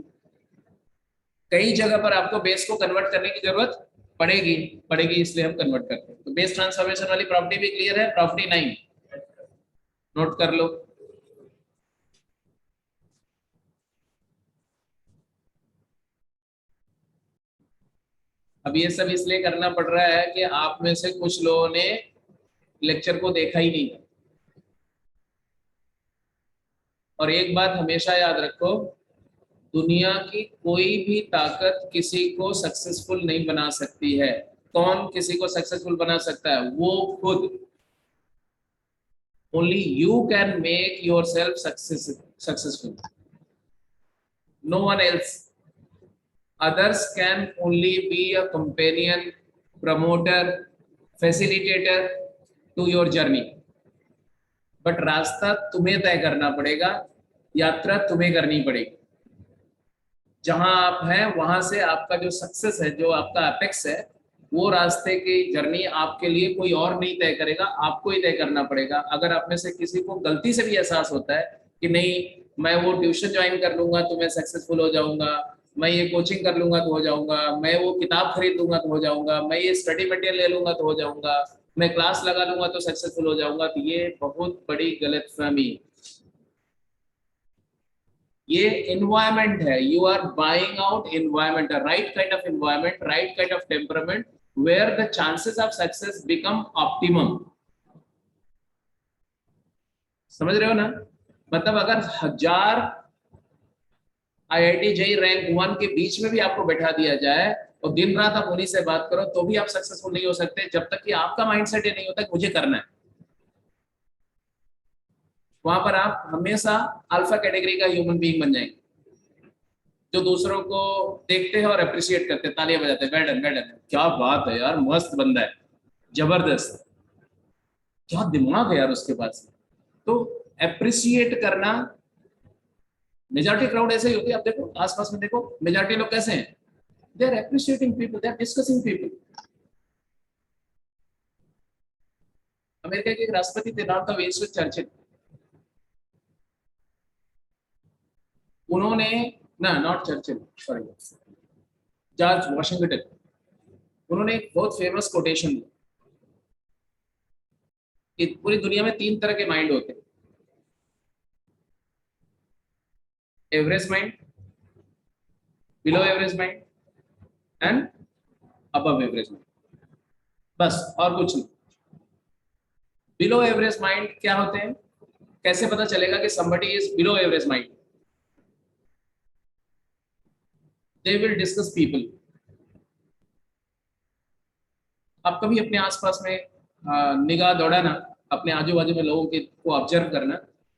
कई जगह पर आपको बेस को कन्वर्ट करने की जरूरत पड़ेगी पड़ेगी इसलिए हम कन्वर्ट करते हैं। तो बेस ट्रांसफॉर्मेशन वाली प्रॉपर्टी भी क्लियर है, प्रॉपर्टी 9 नोट कर लो। अब ये सब इसलिए करना पड़ रहा है कि आप में से कुछ लोगों ने लेक्चर को देखा ही नहीं। और एक बात हमेशा याद रखो, दुनिया की कोई भी ताकत किसी को सक्सेसफुल नहीं बना सकती है। कौन किसी को सक्सेसफुल बना सकता है, वो खुद। Only you can make yourself successful, no one else. Others can only be a companion, promoter, facilitator to your journey. But रास्ता तुम्हें तय करना पड़ेगा, यात्रा तुम्हें करनी पड़ेगी। जहां आप हैं वहां से आपका जो सक्सेस है, जो आपका एपेक्स है, वो रास्ते की जर्नी आपके लिए कोई और नहीं तय करेगा, आपको ही तय करना पड़ेगा। अगर आप में से किसी को गलती से भी एहसास होता है कि नहीं मैं वो ट्यूशन ज्वाइन कर लूंगा तो मैं सक्सेसफुल हो जाऊंगा, मैं ये कोचिंग कर लूंगा तो हो जाऊंगा, मैं वो किताब खरीद लूंगा तो हो जाऊंगा, मैं ये स्टडी मटेरियल ले लूंगा तो हो जाऊंगा, मैं क्लास लगा लूंगा तो सक्सेसफुल हो जाऊंगा, तो ये बहुत बड़ी गलतफहमी। ये इन्वायरमेंट है, you are buying out environment, right kind of environment, right kind of temperament, where the chances of success become optimum. समझ रहे हो ना। मतलब अगर 1000 IIT जेई रैंक 1 के बीच में भी आपको बैठा दिया जाए और दिन रात आप उन्हीं से बात करो तो भी आप सक्सेसफुल नहीं हो सकते, जब तक कि आपका माइंडसेट ये नहीं होता कि मुझे करना है। वहां पर आप हमेशा अल्फा कैटेगरी का ह्यूमन बीइंग बन जाएंगे, जो दूसरों को देखते हैं और अप्रिशिएट करते हैं, तालियां बजाते हैं, वेल डन वेल डन, क्या बात है यार, मस्त बंदा है, जबरदस्त, क्या दिमाग है यार उसके पास। तो अप्रिशिएट करना, मेजॉरिटी क्राउड ऐसे ही होती है। आप देखो आसपास में देखो, मेजॉरिटी लोग कैसे हैं, they are appreciating people, they are discussing people. America के एक राष्ट्रपति थे, नाम था विंस्टन चर्चिल। उन्होंने, ना not Churchill, sorry, George Washington. उन्होंने एक बहुत फेमस कोटेशन दी कि पूरी दुनिया में 3 तरह के माइंड होते हैं, average mind, below average mind and above average mind, बस और कुछ नहीं। बिलो एवरेज माइंड क्या होते हैं, कैसे पता चलेगा कि somebody is below average mind. They will discuss people. आप कभी अपने आसपास में निगाह दौड़ाना, अपने आजू बाजू में लोगों के को ऑब्जर्व करना,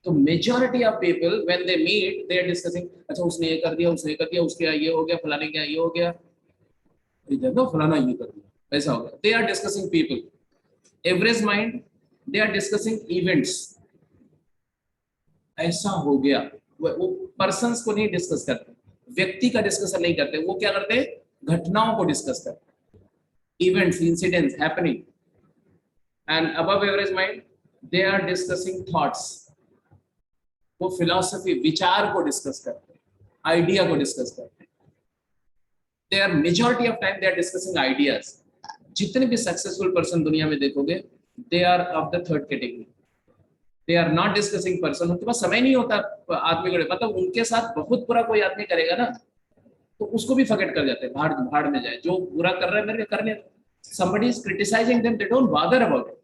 तो majority of people when they meet they are discussing, अच्छा उसने ये कर दिया, उसने ये कर दिया, उसके यहाँ ये हो गया, फलाने के यहाँ ये हो गया, ये देखो फलाना ये कर दिया, ऐसा हो गया। They are discussing people. Average mind, they are discussing events, ऐसा हो गया। वो पर्सन्स को नहीं डिस्कस करते, व्यक्ति का डिस्कशन नहीं करते, वो क्या करते, घटनाओं को डिस्कस करते, events, incidents happening. And above average mind, they are discussing thoughts, वो फिलॉसफी, विचार को डिस्कस करते हैं, आइडिया को डिस्कस करते हैं। They are majority of time they are discussing ideas. जितने भी सक्सेसफुल पर्सन दुनिया में देखोगे, they are of the third category. They are not discussing person. उनके पास समय नहीं होता आदमी को, मतलब उनके साथ बहुत बुरा कोई आदमी करेगा ना, तो उसको भी फॉरगेट कर जाते हैं, भाड़ भाड़ में जाए, जो बुरा कर रहा है मेरे करने। somebody is criticizing them, they don't bother about it,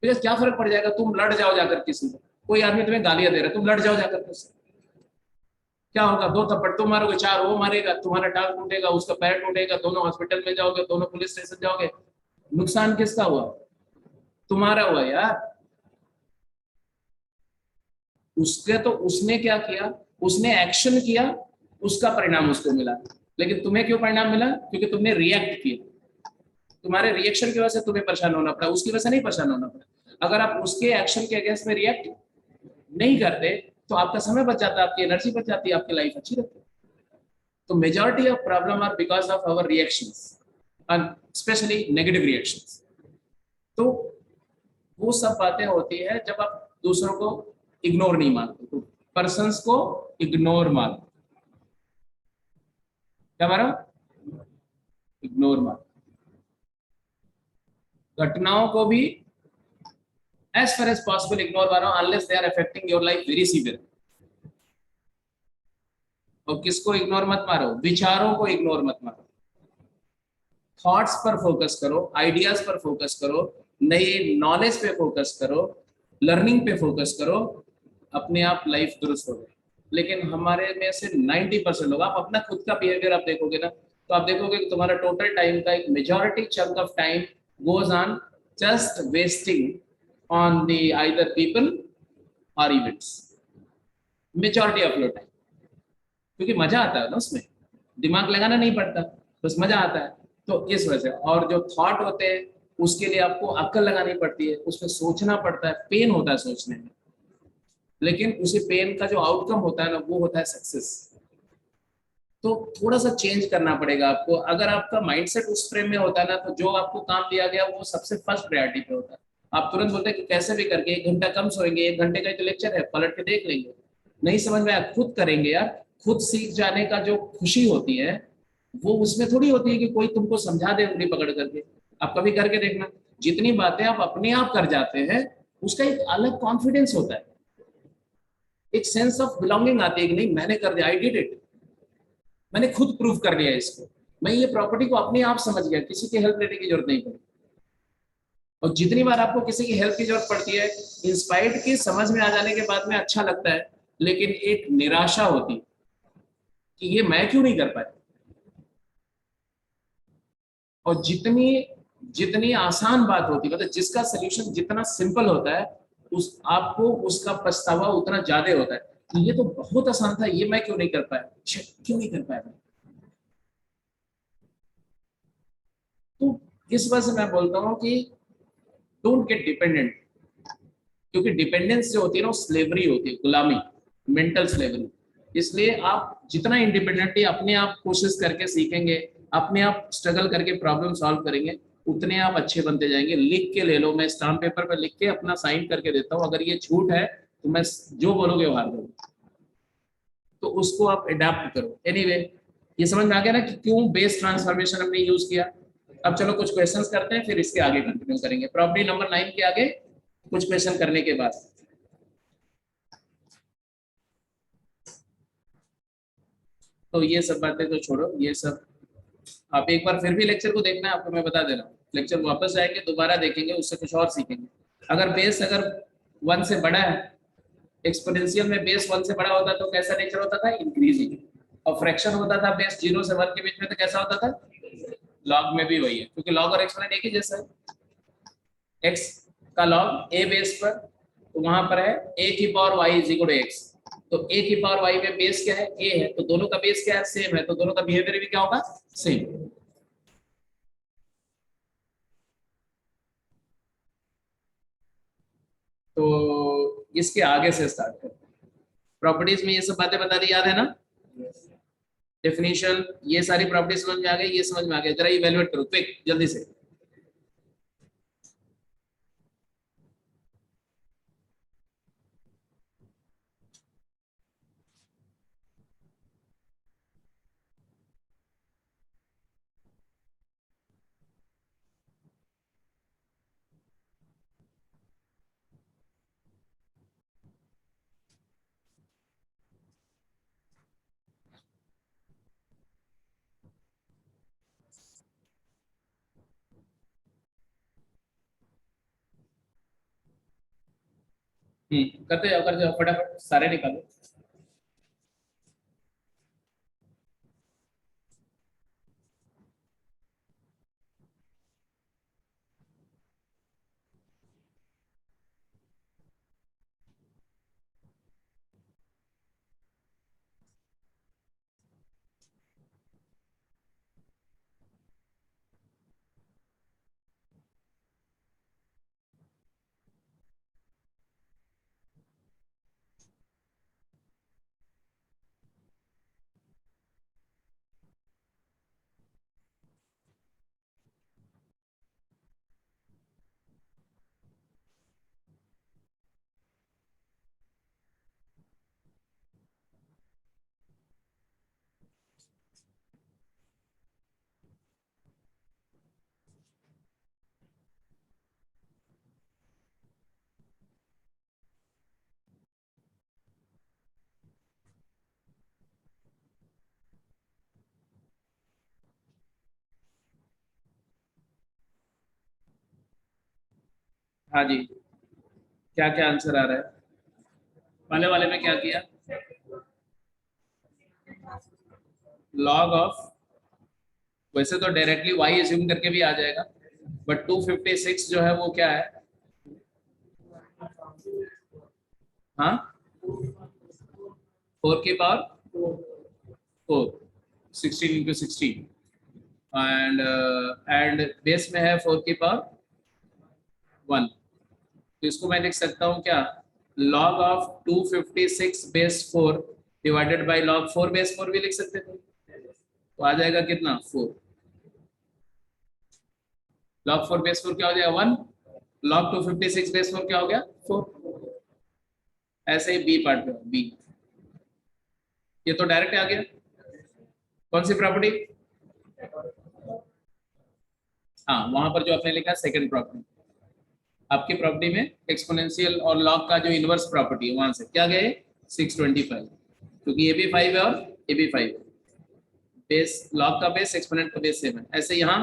because क्या फर्क पड़ जाएगा, तुम लड़ जाओ जाकर किसी से, कोई आदमी तुम्हें गालियां दे रहा है, तुम लड़ जाओ जाकर उससे, क्या होगा, दो थप्पड़ तुम मारोगे, चार वो मारेगा, तुम्हारा टांग टूटेगा, उसका पैर टूटेगा, दोनों हॉस्पिटल में जाओगे, दोनों पुलिस स्टेशन जाओगे। नुकसान किसका हुआ, तुम्हारा हुआ यार। उसके तो उसने क्या किया, उसने एक्शन किया, उसका परिणाम उसको मिला। लेकिन तुम्हें क्यों परिणाम मिला, क्योंकि तुमने रिएक्ट किया। तुम्हारे रिएक्शन की वजह से तुम्हें परेशान होना पड़ा, उसकी वजह से नहीं परेशान होना पड़ा। अगर आप उसके एक्शन के अगेंस्ट में रिएक्ट नहीं करते तो आपका समय बच जाता, आपकी एनर्जी बच जाती, आपकी लाइफ अच्छी रहती। तो majority of problem are because of our reactions, and specially negative reactions. तो वो सब बातें होती है जब आप दूसरों को इग्नोर नहीं मानते, तो पर्सन्स को इग्नोर मानो। क्या मानो, इग्नोर मानो। घटनाओं को भी as far as possible ignore मानो, unless they are affecting your life very severe। और किसको इग्नोर मत मारो, विचारों को इग्नोर मत मारो। थॉट्स पर फोकस करो, आइडियाज पर फोकस करो, नई नॉलेज पे फोकस करो, लर्निंग पे फोकस करो, अपने आप लाइफ दुरुस्त हो गई। लेकिन हमारे में से 90% लोग, आप अपना खुद का बिहेवियर आप देखोगे ना, तो आप देखोगे कि तुम्हारा टोटल टाइम का एक majority chunk of time goes on just wasting on the either people और events, majority of your time. क्योंकि मजा आता है ना उसमें, दिमाग लगाना नहीं पड़ता, बस मजा आता है। तो इस वजह से, और जो थॉट होते हैं उसके लिए आपको अक्ल लगानी पड़ती है, उसमें सोचना पड़ता है, पेन होता है सोचने में, लेकिन उसी पेन का जो आउटकम होता है ना, वो होता है सक्सेस। तो थोड़ा सा चेंज करना पड़ेगा आपको। अगर आपका माइंडसेट उस फ्रेम में होता है ना, तो जो आपको काम दिया गया वो सबसे फर्स्ट प्रायोरिटी पे होता है। आप तुरंत बोलते हैं कि कैसे भी करके 1 घंटा कम सोएंगे, 1 घंटे का तो लेक्चर है, पलट के देख लेंगे, नहीं समझ में आया खुद करेंगे। यार खुद सीख जाने का जो खुशी होती है वो उसमें थोड़ी होती है कि कोई तुमको समझा दे उंगली पकड़ करके। आप कभी करके देखना, जितनी बातें आप अपने आप कर जाते हैं उसका एक अलग कॉन्फिडेंस होता है, एक सेंस ऑफ बिलोंगिंग आती है कि नहीं मैंने कर दिया, आई डिड इट, मैंने खुद प्रूव कर लिया इसको, मैं ये प्रॉपर्टी को अपने आप समझ गया, किसी की हेल्प लेने की जरूरत नहीं पड़ी। और जितनी बार आपको किसी की हेल्प की जरूरत पड़ती है, इंस्पायर्ड की समझ में आ जाने के बाद में अच्छा लगता है, लेकिन एक निराशा होती है कि ये मैं क्यों नहीं कर पाया। और जितनी जितनी आसान बात होती है, मतलब जिसका सोल्यूशन जितना सिंपल होता है, उस आपको उसका पछतावा उतना ज्यादा होता है कि ये तो बहुत आसान था, ये मैं क्यों नहीं कर पाया, क्यों नहीं कर पाया। तो इस वजह से मैं बोलता हूँ कि डोंट गेट डिपेंडेंट, क्योंकि डिपेंडेंस जो होती है ना, वो स्लेवरी होती है, गुलामी, मेंटल स्लेवरी। इसलिए आप जितना इंडिपेंडेंटली अपने आप कोशिश करके सीखेंगे, अपने आप स्ट्रगल करके प्रॉब्लम सॉल्व करेंगे, उतने आप अच्छे बनते जाएंगे। लिख के ले लो, मैं स्टाम्प पेपर पर लिख के अपना साइन करके देता हूँ, अगर ये झूठ है तो मैं जो बोलोगे वो हार दूंगा, तो उसको आप अडेप्ट करो। एनीवे, ये समझ में आ गया ना कि क्यों बेस ट्रांसफॉर्मेशन हमने यूज किया। अब चलो कुछ क्वेश्चंस करते हैं, फिर इसके आगे कंटिन्यू करेंगे। प्रॉपर्टी नंबर 9 के आगे कुछ क्वेश्चन करने के बाद, तो ये सब बातें तो छोड़ो, ये सब आप एक बार फिर भी लेक्चर को देखना है, आपको मैं बता दे रहा हूँ। लेक्चर वापस जाएंगे, दोबारा देखेंगे, उससे कुछ और सीखेंगे। अगर बेस अगर 1 से बड़ा है, एक्सपोनेंशियल में बेस 1 से बड़ा होता तो कैसा नेचर होता था, इंक्रीजिंग। और फ्रैक्शन होता था बेस 0 से 1 के बीच में, तो कैसा होता था? लॉग में भी वही है, क्योंकि लॉग और एक्सपोनेंट एक ही जैसा है। x का लॉग a बेस पर, तो वहां पर है a की power y is equal to x। तो a की पावर y में बेस क्या है? a है, तो दोनों का बेस क्या है? सेम है, तो दोनों का बिहेवियर भी क्या होगा? सेम। तो इसके आगे से स्टार्ट करते हैं। प्रॉपर्टीज में ये सब बातें बता दी, याद है ना? डेफिनेशन, ये सारी प्रॉपर्टी समझ में आ गई, ये समझ में आ गया, जरा इवैल्यूएट करो क्विक जल्दी से। करते जाओ, करते जाओ, फटाफट सारे निकालो। हाँ जी, क्या क्या आंसर आ रहा है? पहले वाले में क्या किया? लॉग ऑफ, वैसे तो डायरेक्टली y एज्यूम करके भी आ जाएगा, बट 256 जो है वो क्या है? हाँ, 4 की पावर 4, 16 इंटू 16, एंड बेस में है 4 की पावर 1। तो इसको मैं लिख सकता हूँ क्या? Log of 256 base 4 divided by log 4 base 4 भी लिख सकते थे, तो आ जाएगा कितना? 4। लॉग 4 बेस 4 क्या हो जाएगा? 1। लॉग 256 बेस 4 क्या हो गया? 4। ऐसे ही बी पार्ट में बी, ये तो डायरेक्ट आ गया। कौन सी प्रॉपर्टी? हाँ, वहां पर जो आपने लिखा सेकंड प्रॉपर्टी, आपकी प्रॉपर्टी में एक्सपोनेंशियल और लॉग का जो इनवर्स प्रॉपर्टी है, वहां से क्या गए? 625, क्योंकि ये भी 5 है और ये भी 5 है। बेस, लॉग का बेस एक्सपोनेंट का बेस सेम है। ऐसे यहाँ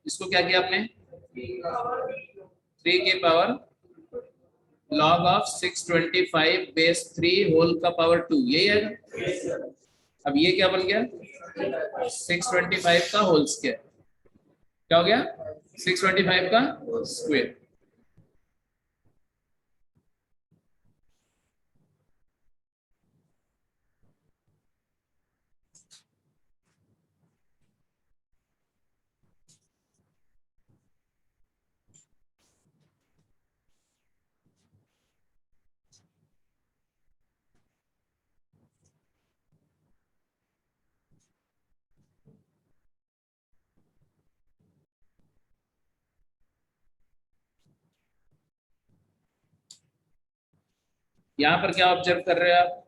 इसको क्या किया आपने? 3 की power log of 625 base 3 whole का पावर 2, यही है। अब ये क्या बन गया? 625 का होल स्क्वायर। क्या हो गया? 625 का स्क्वायर। यहाँ पर क्या ऑब्जर्व कर रहे हो आप?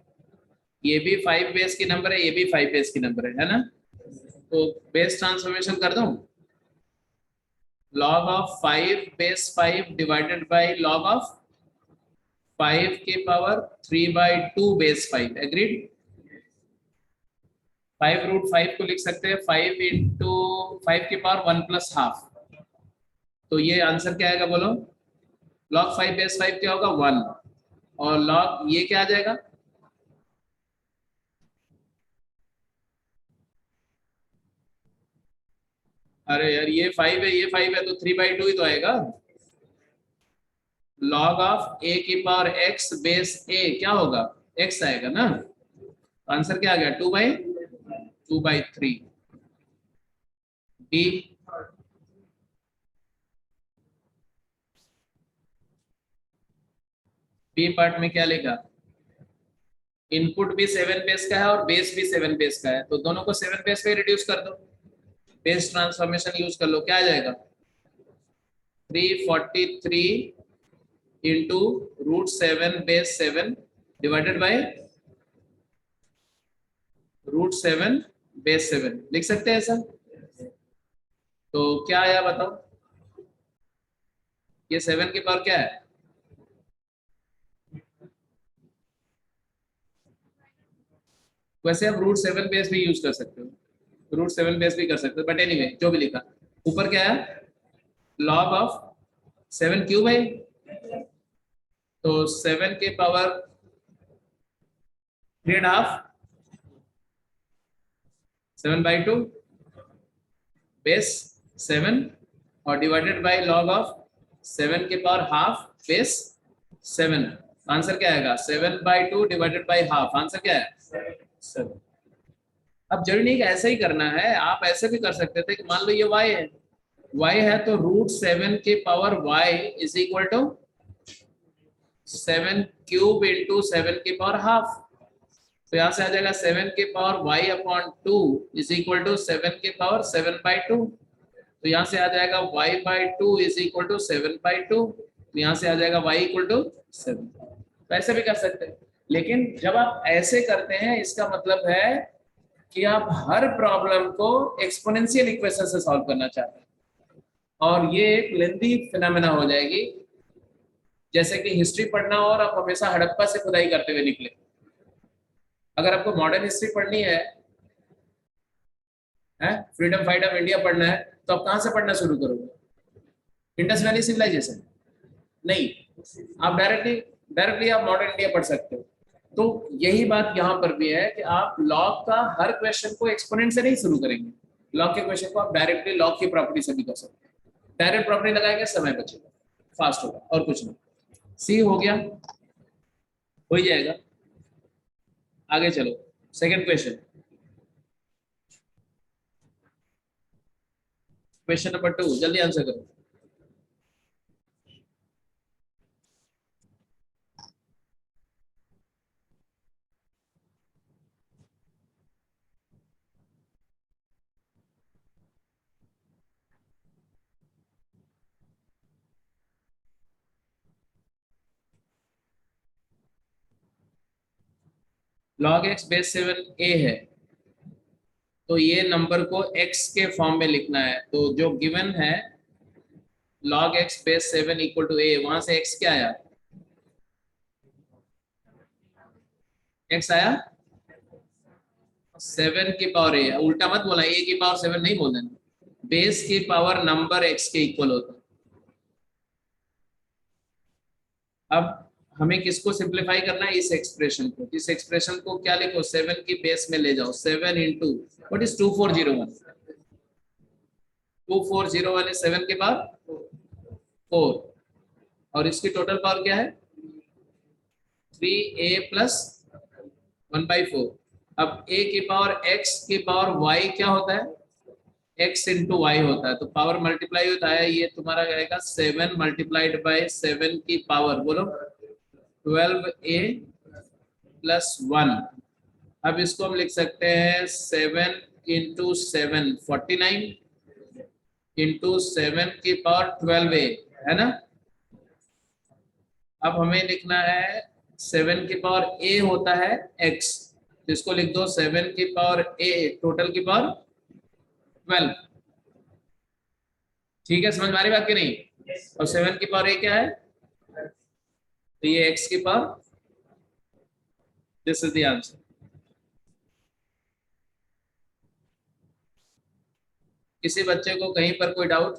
ये भी 5 बेस की नंबर है, ये भी 5 बेस की नंबर है ना? तो बेस ट्रांसफॉर्मेशन कर दूं, log of 5 base 5 divided by log of 5 की पावर 3/2 बेस 5, एग्रीड? 5√5 को लिख सकते हैं 5 इंटू 5 की पावर 1 प्लस हाफ। तो ये आंसर क्या आएगा बोलो? लॉग 5 बेस 5 क्या होगा? 1। और लॉग ये क्या आ जाएगा? अरे यार ये 5 है, ये 5 है, तो 3/2 ही तो आएगा। लॉग ऑफ ए की पावर एक्स बेस ए क्या होगा, एक्स आएगा ना। आंसर क्या आ गया, 2/3। बी, बी पार्ट में क्या लिखा, इनपुट भी 7 बेस का है और बेस भी 7 बेस का है, तो दोनों को 7 बेस पे रिड्यूस कर दो, बेस ट्रांसफॉर्मेशन यूज कर लो, क्या आ जाएगा 343 into √7 base 7 divided by √7 base 7, लिख सकते हैं ऐसा। तो क्या आया बताओ, ये 7 की पावर क्या है, वैसे आप √7 बेस भी यूज कर सकते हो, √7 बेस भी कर सकते हो, बट एनीवे जो भी लिखा, ऊपर क्या है लॉग ऑफ 7 क्यूब है, तो 7 के पावर 3.5 7/2 बेस 7 और डिवाइडेड बाय लॉग ऑफ 7 के पावर हाफ बेस 7। आंसर क्या आएगा 7/2 डिवाइडेड बाय हाफ, आंसर क्या है 7। अब जरूरी नहीं कि ऐसे ही करना है, आप ऐसे भी कर सकते थे कि मान लो ये y है, y है तो √7 के power y is equal to 7 cube into 7 के पावर हाफ, तो यहाँ से आ जाएगा 7 के power y/2 is equal to 7 के पावर 7/2, तो यहाँ से आ जाएगा y/2 इज इक्वल टू 7/2, तो यहाँ से आ जाएगा y इक्वल टू 7। तो ऐसे भी कर सकते हैं, लेकिन जब आप ऐसे करते हैं इसका मतलब है कि आप हर प्रॉब्लम को एक्सपोनेंशियल इक्वेशन से सॉल्व करना चाहते हैं, और ये एक लेंथी फिनोमेना हो जाएगी, जैसे कि हिस्ट्री पढ़ना हो और आप हमेशा हड़प्पा से खुदाई करते हुए निकले। अगर आपको मॉडर्न हिस्ट्री पढ़नी है, फ्रीडम फाइट ऑफ इंडिया पढ़ना है, तो आप कहाँ से पढ़ना शुरू करोगे, इंडस वैली सिविलाइजेशन नहीं, आप डायरेक्टली आप मॉडर्न इंडिया पढ़ सकते हो। तो यही बात यहाँ पर भी है कि आप लॉग का हर क्वेश्चन को एक्सपोनेंट से नहीं शुरू करेंगे, लॉग के क्वेश्चन को आप डायरेक्टली लॉग की प्रॉपर्टी से भी कर सकते हैं, डायरेक्ट प्रॉपर्टी लगाएंगे समय बचेगा, फास्ट होगा और कुछ नहीं। सी हो गया, हो ही जाएगा। आगे चलो, सेकंड क्वेश्चन, क्वेश्चन नंबर 2, जल्दी आंसर करो। log x बेस 7 a है, तो ये नंबर को x के फॉर्म में लिखना है, तो जो गिवन है log x base 7 equal to a, वहां से x क्या आया, x आया 7 की पावर a, उल्टा मत बोला, a की पावर 7 नहीं बोल देना, बेस की पावर नंबर x के इक्वल होता है। अब हमें किसको सिंप्लीफाई करना है, इस एक्सप्रेशन को, इस एक्सप्रेशन को क्या लिखो 7 की बेस में ले जाओ, 7 इंटू व्हाट इज 2401, 2401 है 7 के बाद 4, और इसकी टोटल पावर क्या है 3a प्लस 1/4। अब a की पावर x की पावर y क्या होता है, x इंटू वाई होता है, तो पावर मल्टीप्लाई होता है, ये तुम्हारा आएगा 7 मल्टीप्लाइड बाय 7 की पावर बोलो 12a प्लस 1। अब इसको हम लिख सकते हैं 7 इंटू 7 49 इंटू 7 की पावर 12a, है ना। अब हमें लिखना है 7 की पावर a होता है x, तो इसको लिख दो 7 की पावर a टोटल की पावर 12। ठीक है, समझ में आ रही बात की नहीं, और 7 की पावर a क्या है, तो ये x की power, this is the answer. किसी बच्चे को कहीं पर कोई डाउट,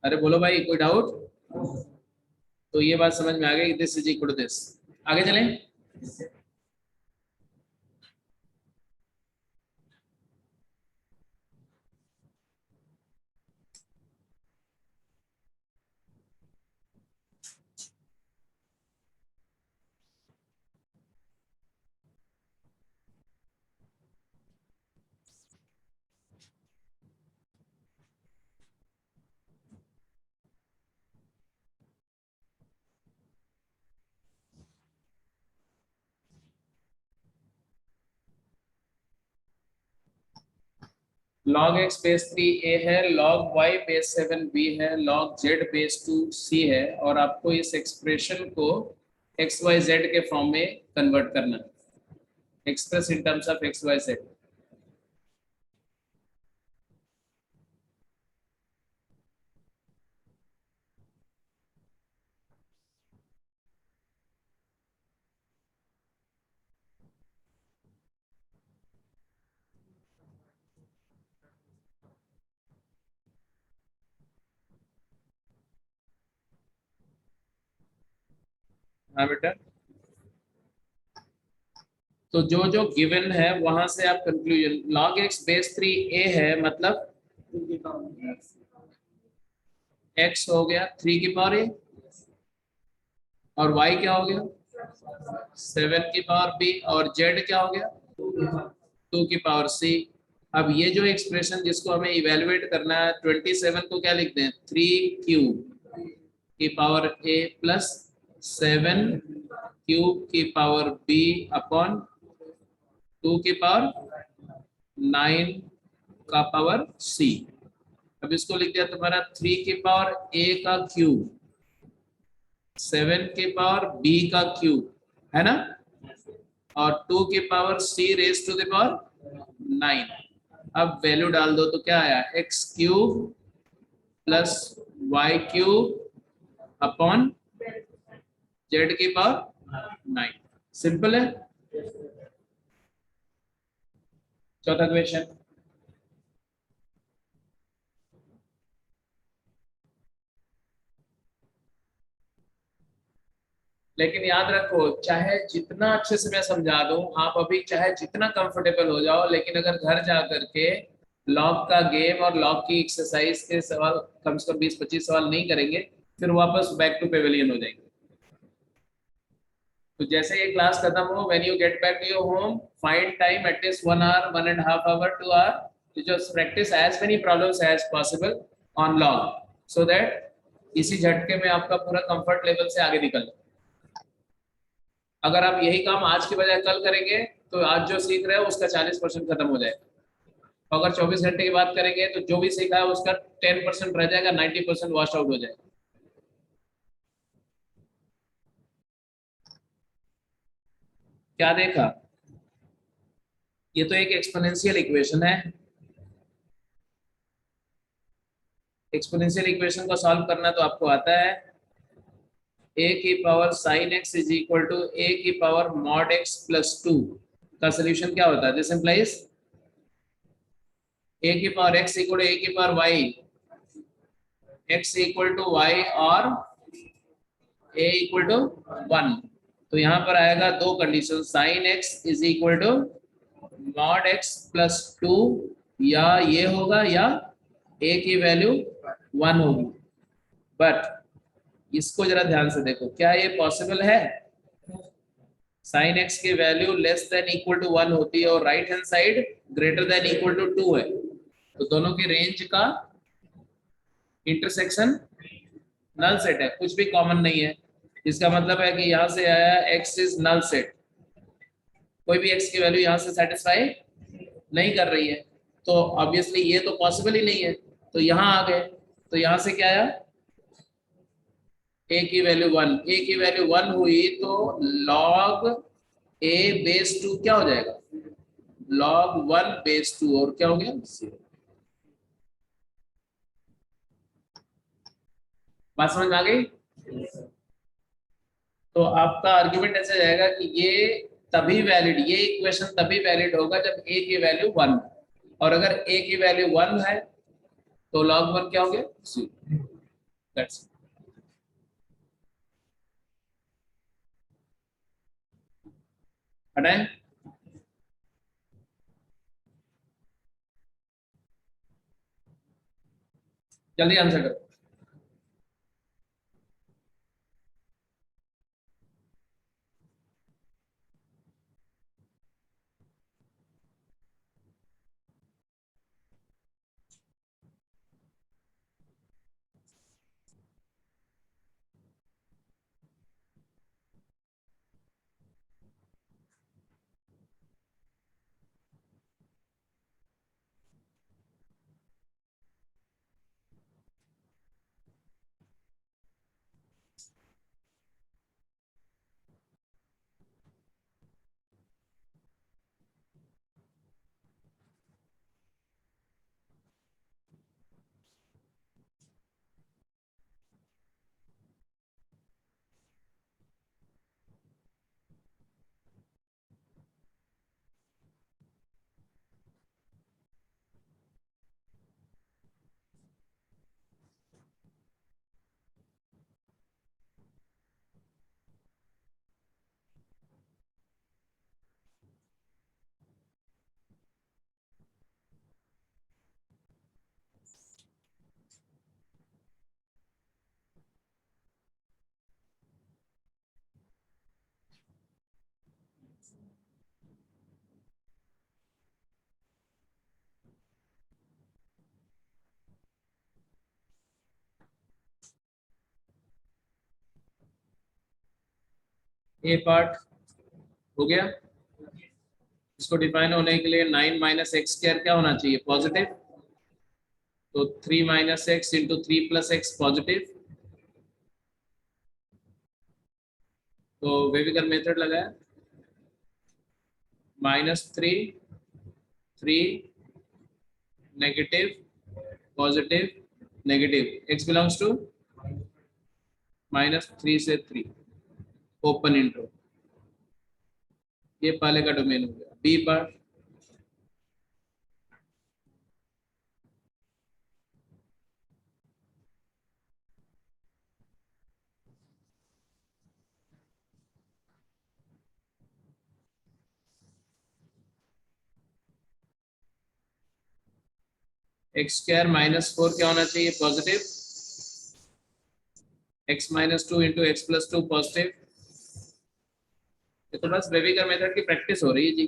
अरे बोलो भाई कोई डाउट, तो ये बात समझ में आ गई, this is equal to this. आगे चलें, log x बेस 3 a है, log y बेस 7 b है, log z बेस 2 c है, और आपको इस एक्सप्रेशन को एक्स वाई जेड के फॉर्म में कन्वर्ट करना है, express in terms of x y z. हाँ बेटा, तो जो जो गिवन है वहां से आप conclusion, log x base 3 a है मतलब x हो गया 3 की पावर a, और y क्या हो गया 7 की पावर b, और z क्या हो गया 2 की पावर c। अब ये जो एक्सप्रेशन जिसको हमें इवेलुएट करना है, 27 को क्या लिखते हैं 3q की पावर a प्लस 7q की पावर b अपॉन 2 की पावर 9 का पावर c। अब इसको लिख दिया तुम्हारा 3 की पावर a का क्यूब, 7 की पावर b का क्यूब, है ना, और 2 की पावर c raise to the power 9। अब वैल्यू डाल दो तो क्या आया x cube plus y cube upon z की पावर 9। सिंपल है। चौथा क्वेश्चन, लेकिन याद रखो चाहे जितना अच्छे से मैं समझा दूं, आप अभी चाहे जितना कंफर्टेबल हो जाओ, लेकिन अगर घर जा करके लॉग का गेम और लॉग की एक्सरसाइज के सवाल कम से कम 20-25 सवाल नहीं करेंगे, फिर वापस बैक टू पेवेलियन हो जाएंगे। तो जैसे ये क्लास खत्म हो, when you get back to your home, find time at least 1 hour, 1.5 hour, 2 hour to just practice as many problems as possible on log, so that इसी झटके में आपका पूरा कंफर्ट लेवल से आगे निकल। अगर आप यही काम आज के बजाय कल करेंगे तो आज जो सीख रहे हो उसका 40% खत्म हो जाएगा। तो अगर 24 घंटे की बात करेंगे तो जो भी सीखा है उसका 10% रह जाएगा, 90% वॉश आउट हो जाएगा। क्या देखा, ये तो एक एक्सपोनेंशियल इक्वेशन है। एक्सपोनेंशियल इक्वेशन को सॉल्व करना तो आपको आता है। ए की power sine x is equal to a की पावर मॉड एक्स प्लस 2 का सोल्यूशन क्या होता है, दिस इंप्लाइज ए की power x equal to a की power y, x equal to y, और ए इक्वल टू 1। तो यहाँ पर आएगा दो condition, sine x is equal to mod x plus 2, या ये होगा या ए की वैल्यू 1 होगी। बट इसको जरा ध्यान से देखो, क्या ये पॉसिबल है, साइन एक्स की value less than equal to 1 होती है और right hand side greater than equal to 2 है, तो दोनों की रेंज का इंटरसेक्शन नल सेट है, कुछ भी कॉमन नहीं है। इसका मतलब है कि यहाँ से आया एक्स इज नल सेट, कोई भी एक्स की वैल्यू यहाँ से सेटिस्फाई नहीं कर रही है, तो ऑब्वियसली ये तो पॉसिबल ही नहीं है। तो यहाँ आ गए, तो यहाँ से क्या आया ए की वैल्यू 1, ए की वैल्यू 1 हुई तो लॉग ए बेस 2 क्या हो जाएगा लॉग 1 बेस 2, और क्या हो गया 0। बात समझ में आ गई। तो आपका आर्ग्यूमेंट ऐसे जाएगा कि ये तभी वैलिड, ये इक्वेशन तभी वैलिड होगा जब ए की वैल्यू 1, और अगर ए की वैल्यू 1 है तो log 1 क्या हो गया 0। दैट्स हटाएं। जल्दी आंसर करो। ए पार्ट हो गया। इसको डिफाइन होने के लिए 9 माइनस एक्स स्क्वायर क्या होना चाहिए, पॉजिटिव। तो 3 minus x into 3 plus x positive. तो वेविकर मेथड लगाया, -3 3 negative positive negative, x belongs to -3 से 3, ओपन इंट्रो। ये पहले का डोमेन हो गया। बी पार्ट, एक्स स्क्वायर -4 क्या होना चाहिए, positive. X -2 into x plus 2 positive. ये तो बस वेविकर मेथड की प्रैक्टिस हो रही है जी।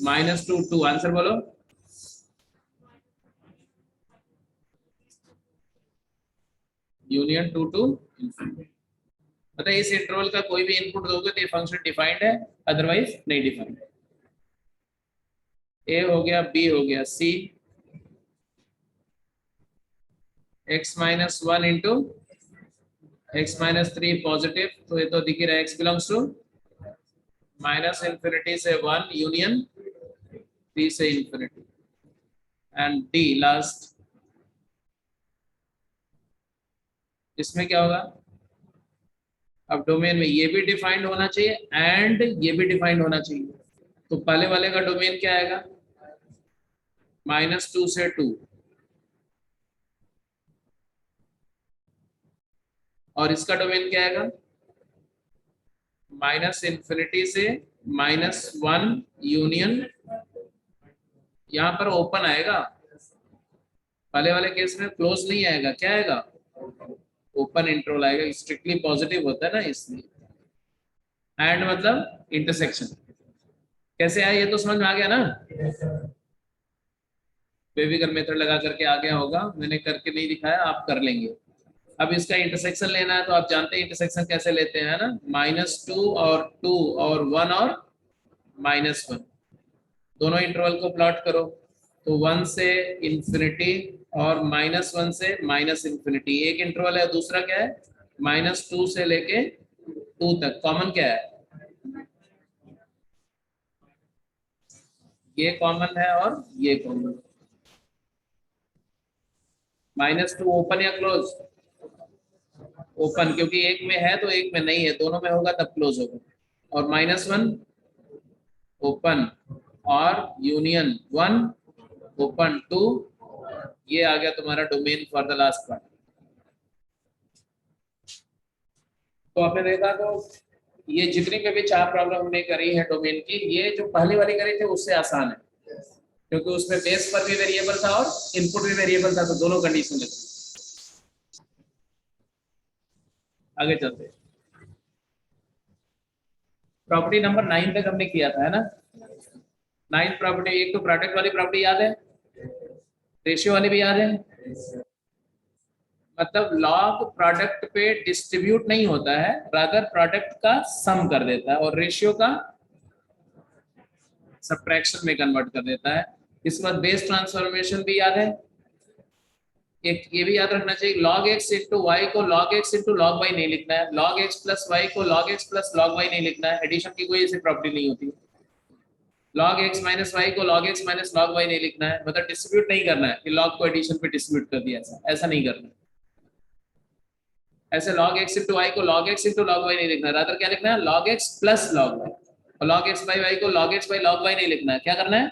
-2 2, आंसर बोलो। Union 2 to infinity. मतलब इस इंटरवल का कोई भी इनपुट दोगे तो ये फंक्शन डिफाइंड है, अदरवाइज नहीं डिफाइंड है। ए हो गया, बी हो गया, सी x-1 इंटू x-3 पॉजिटिव। तो ये तो दिख ही रहा है, x बिलोंग्स टू -इंफिनिटी से 1 यूनियन 3 से इंफिनिटी। एंड डी लास्ट, इसमें क्या होगा, अब डोमेन में ये भी डिफाइंड होना चाहिए एंड ये भी डिफाइंड होना चाहिए। तो पहले वाले का डोमेन क्या आएगा, -2 से 2, और इसका डोमेन क्या आएगा, -इंफिनिटी से -1 यूनियन, यहाँ पर ओपन आएगा। पहले वाले केस में क्लोज नहीं आएगा, क्या आएगा, ओपन इंटरवल आएगा। स्ट्रिक्टली पॉजिटिव होता है ना, इसलिए। एंड मतलब इंटरसेक्शन। कैसे आया ये तो समझ में आ गया ना। बेबीकर मेथड लगा करके आ गया होगा, मैंने करके नहीं दिखाया, आप कर लेंगे। अब इसका इंटरसेक्शन लेना है तो आप जानते हैं इंटरसेक्शन कैसे लेते हैं ना, -2 और 2 और 1 और -1, दोनों इंटरवल को प्लॉट करो। तो 1 से इंफिनिटी और -1 से -इंफिनिटी, एक इंटरवल है। दूसरा क्या है, -2 से लेके 2 तक। कॉमन क्या है, ये कॉमन है और ये कॉमन। -2 ओपन या क्लोज, ओपन, क्योंकि एक में है तो एक में नहीं है, दोनों में होगा तब क्लोज होगा। और -1 ओपन और यूनियन 1 ओपन 2, ये आ गया तुम्हारा domain for the last part. तो आपने देखा, तो ये जितनी पे भी 4 प्रॉब्लम हमने करी है डोमेन की, ये जो पहली वाली करी थे उससे आसान है, क्योंकि उसमें बेस पर भी वेरिएबल था और इनपुट भी वेरिएबल था, तो दोनों कंडीशन लेते। आगे चलते हैं। प्रॉपर्टी नंबर 9 तक हमने किया था, है ना। 9 प्रॉपर्टी, एक तो प्रोडक्ट वाली प्रॉपर्टी याद है, रेशियो वाली भी याद है। मतलब लॉग प्रोडक्ट पे डिस्ट्रीब्यूट नहीं होता है, रादर प्रोडक्ट का सम कर देता है, और रेशियो का सब्ट्रैक्शन में कन्वर्ट कर देता है। इसके बाद बेस ट्रांसफॉर्मेशन भी याद है। एक ये भी याद रखना चाहिए, log x इंटू वाई को log x into log y नहीं लिखना है, log x प्लस वाई को log x plus log y नहीं लिखना है। एडिशन की कोई ऐसी प्रॉपर्टी नहीं होती। log x माइनस वाई को log x minus log y नहीं लिखना है, मतलब डिस्ट्रीब्यूट नहीं करना है कि log को एडिशन पे डिस्ट्रीब्यूट कर दिया, ऐसा ऐसा नहीं करना है। ऐसे log x इंटू वाई को log x into log y नहीं लिखना है, रादर क्या लिखना है, log x plus log y। और log x बाई वाई को log x by log y नहीं लिखना है, क्या करना है,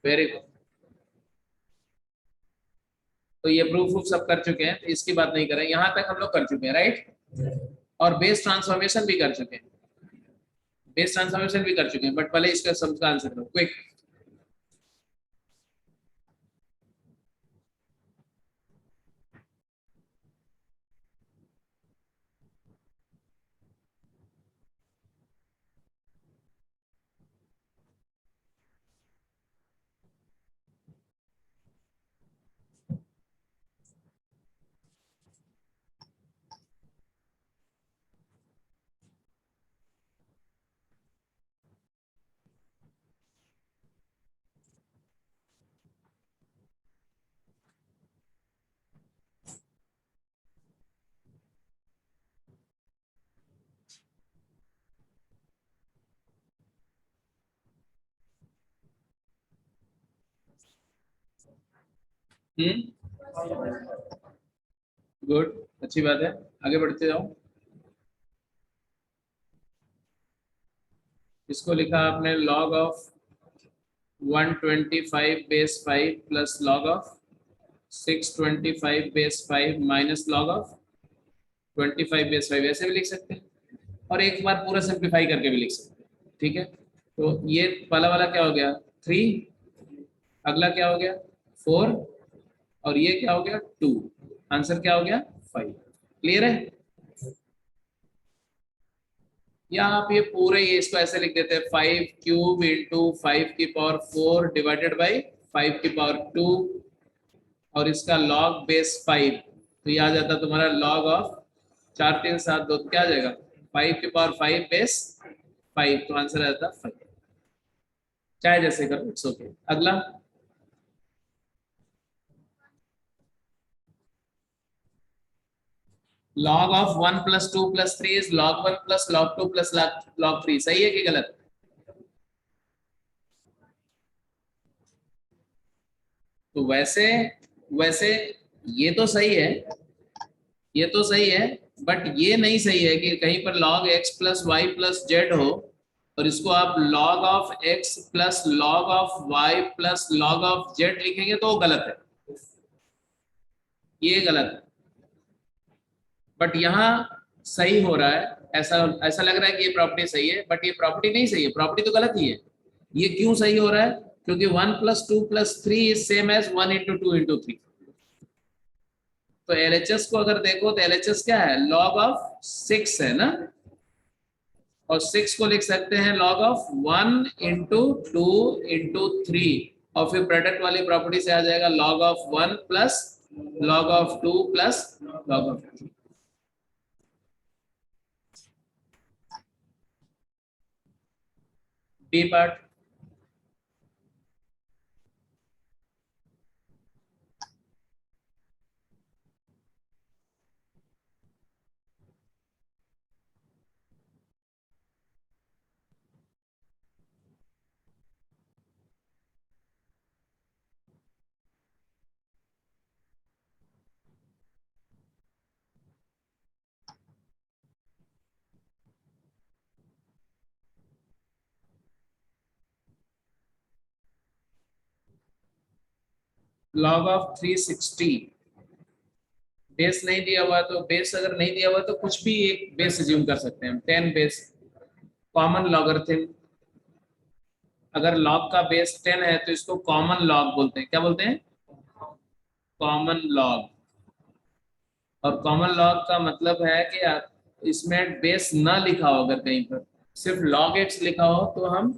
वेरी गुड। तो ये प्रूफ वूफ सब कर चुके हैं, तो इसकी बात नहीं करें, यहाँ तक हम लोग कर चुके हैं, राइट। और बेस ट्रांसफॉर्मेशन भी कर चुके हैं, बेस ट्रांसफॉर्मेशन भी कर चुके हैं, बट पहले इसका सब का आंसर करो क्विक। गुड, अच्छी बात है, आगे बढ़ते जाओ। इसको लिखा आपने log of 125 base 5 plus log of 625 base 5 minus log of 25 base 5, ऐसे भी लिख सकते हैं और एक बार पूरा सिंप्लीफाई करके भी लिख सकते हैं। ठीक है, तो ये पहला वाला क्या हो गया 3, अगला क्या हो गया 4 और ये क्या हो गया 2, आंसर क्या हो गया 5। क्लियर है? या आप ये पूरे ये इसको ऐसे लिख देते हैं 5 क्यूब इंटू 5 की पावर 4 डिवाइडेड बाई 5 की पावर 2 और इसका लॉग बेस 5, तो ये आ जाता तुम्हारा लॉग ऑफ 4 3 7 2, क्या आ जाएगा 5 की पावर 5 बेस 5, तो आंसर आ जाता 5। चाहे जैसे करो, इट्स ओके। अगला log of 1 plus 2 plus 3 is log 1 plus log 2 plus log 3, सही है कि गलत? तो वैसे वैसे ये तो सही है, ये तो सही है, बट ये नहीं सही है कि कहीं पर log x plus y plus z हो और इसको आप log of x plus log of y plus log of z लिखेंगे तो वो गलत है, ये गलत है। बट यहाँ सही हो रहा है, ऐसा ऐसा लग रहा है कि ये प्रॉपर्टी सही है, बट ये प्रॉपर्टी नहीं सही है, प्रॉपर्टी तो गलत ही है। ये क्यों सही हो रहा है? क्योंकि 1 plus 2 plus 3 is same as 1 into 2 into 3। तो एलएचएस को अगर देखो तो एलएचएस क्या है log ऑफ 6 है ना, और 6 को लिख सकते हैं log ऑफ 1 इंटू 2 इंटू 3 और फिर प्रोडक्ट वाली प्रॉपर्टी से आ जाएगा log of 1 plus log of 2 plus log of 3। B part, log of 360, base नहीं दिया हुआ तो बेस अगर नहीं दिया हुआ तो कुछ भी एक बेस अज्यूम कर सकते हैं हम, 10 बेस कॉमन लॉगरिथम। अगर लॉग का बेस 10 है तो इसको कॉमन लॉग बोलते हैं, क्या बोलते हैं? Common log. और कॉमन लॉग का मतलब है कि इसमें बेस ना लिखा हो, अगर कहीं पर सिर्फ log x लिखा हो तो हम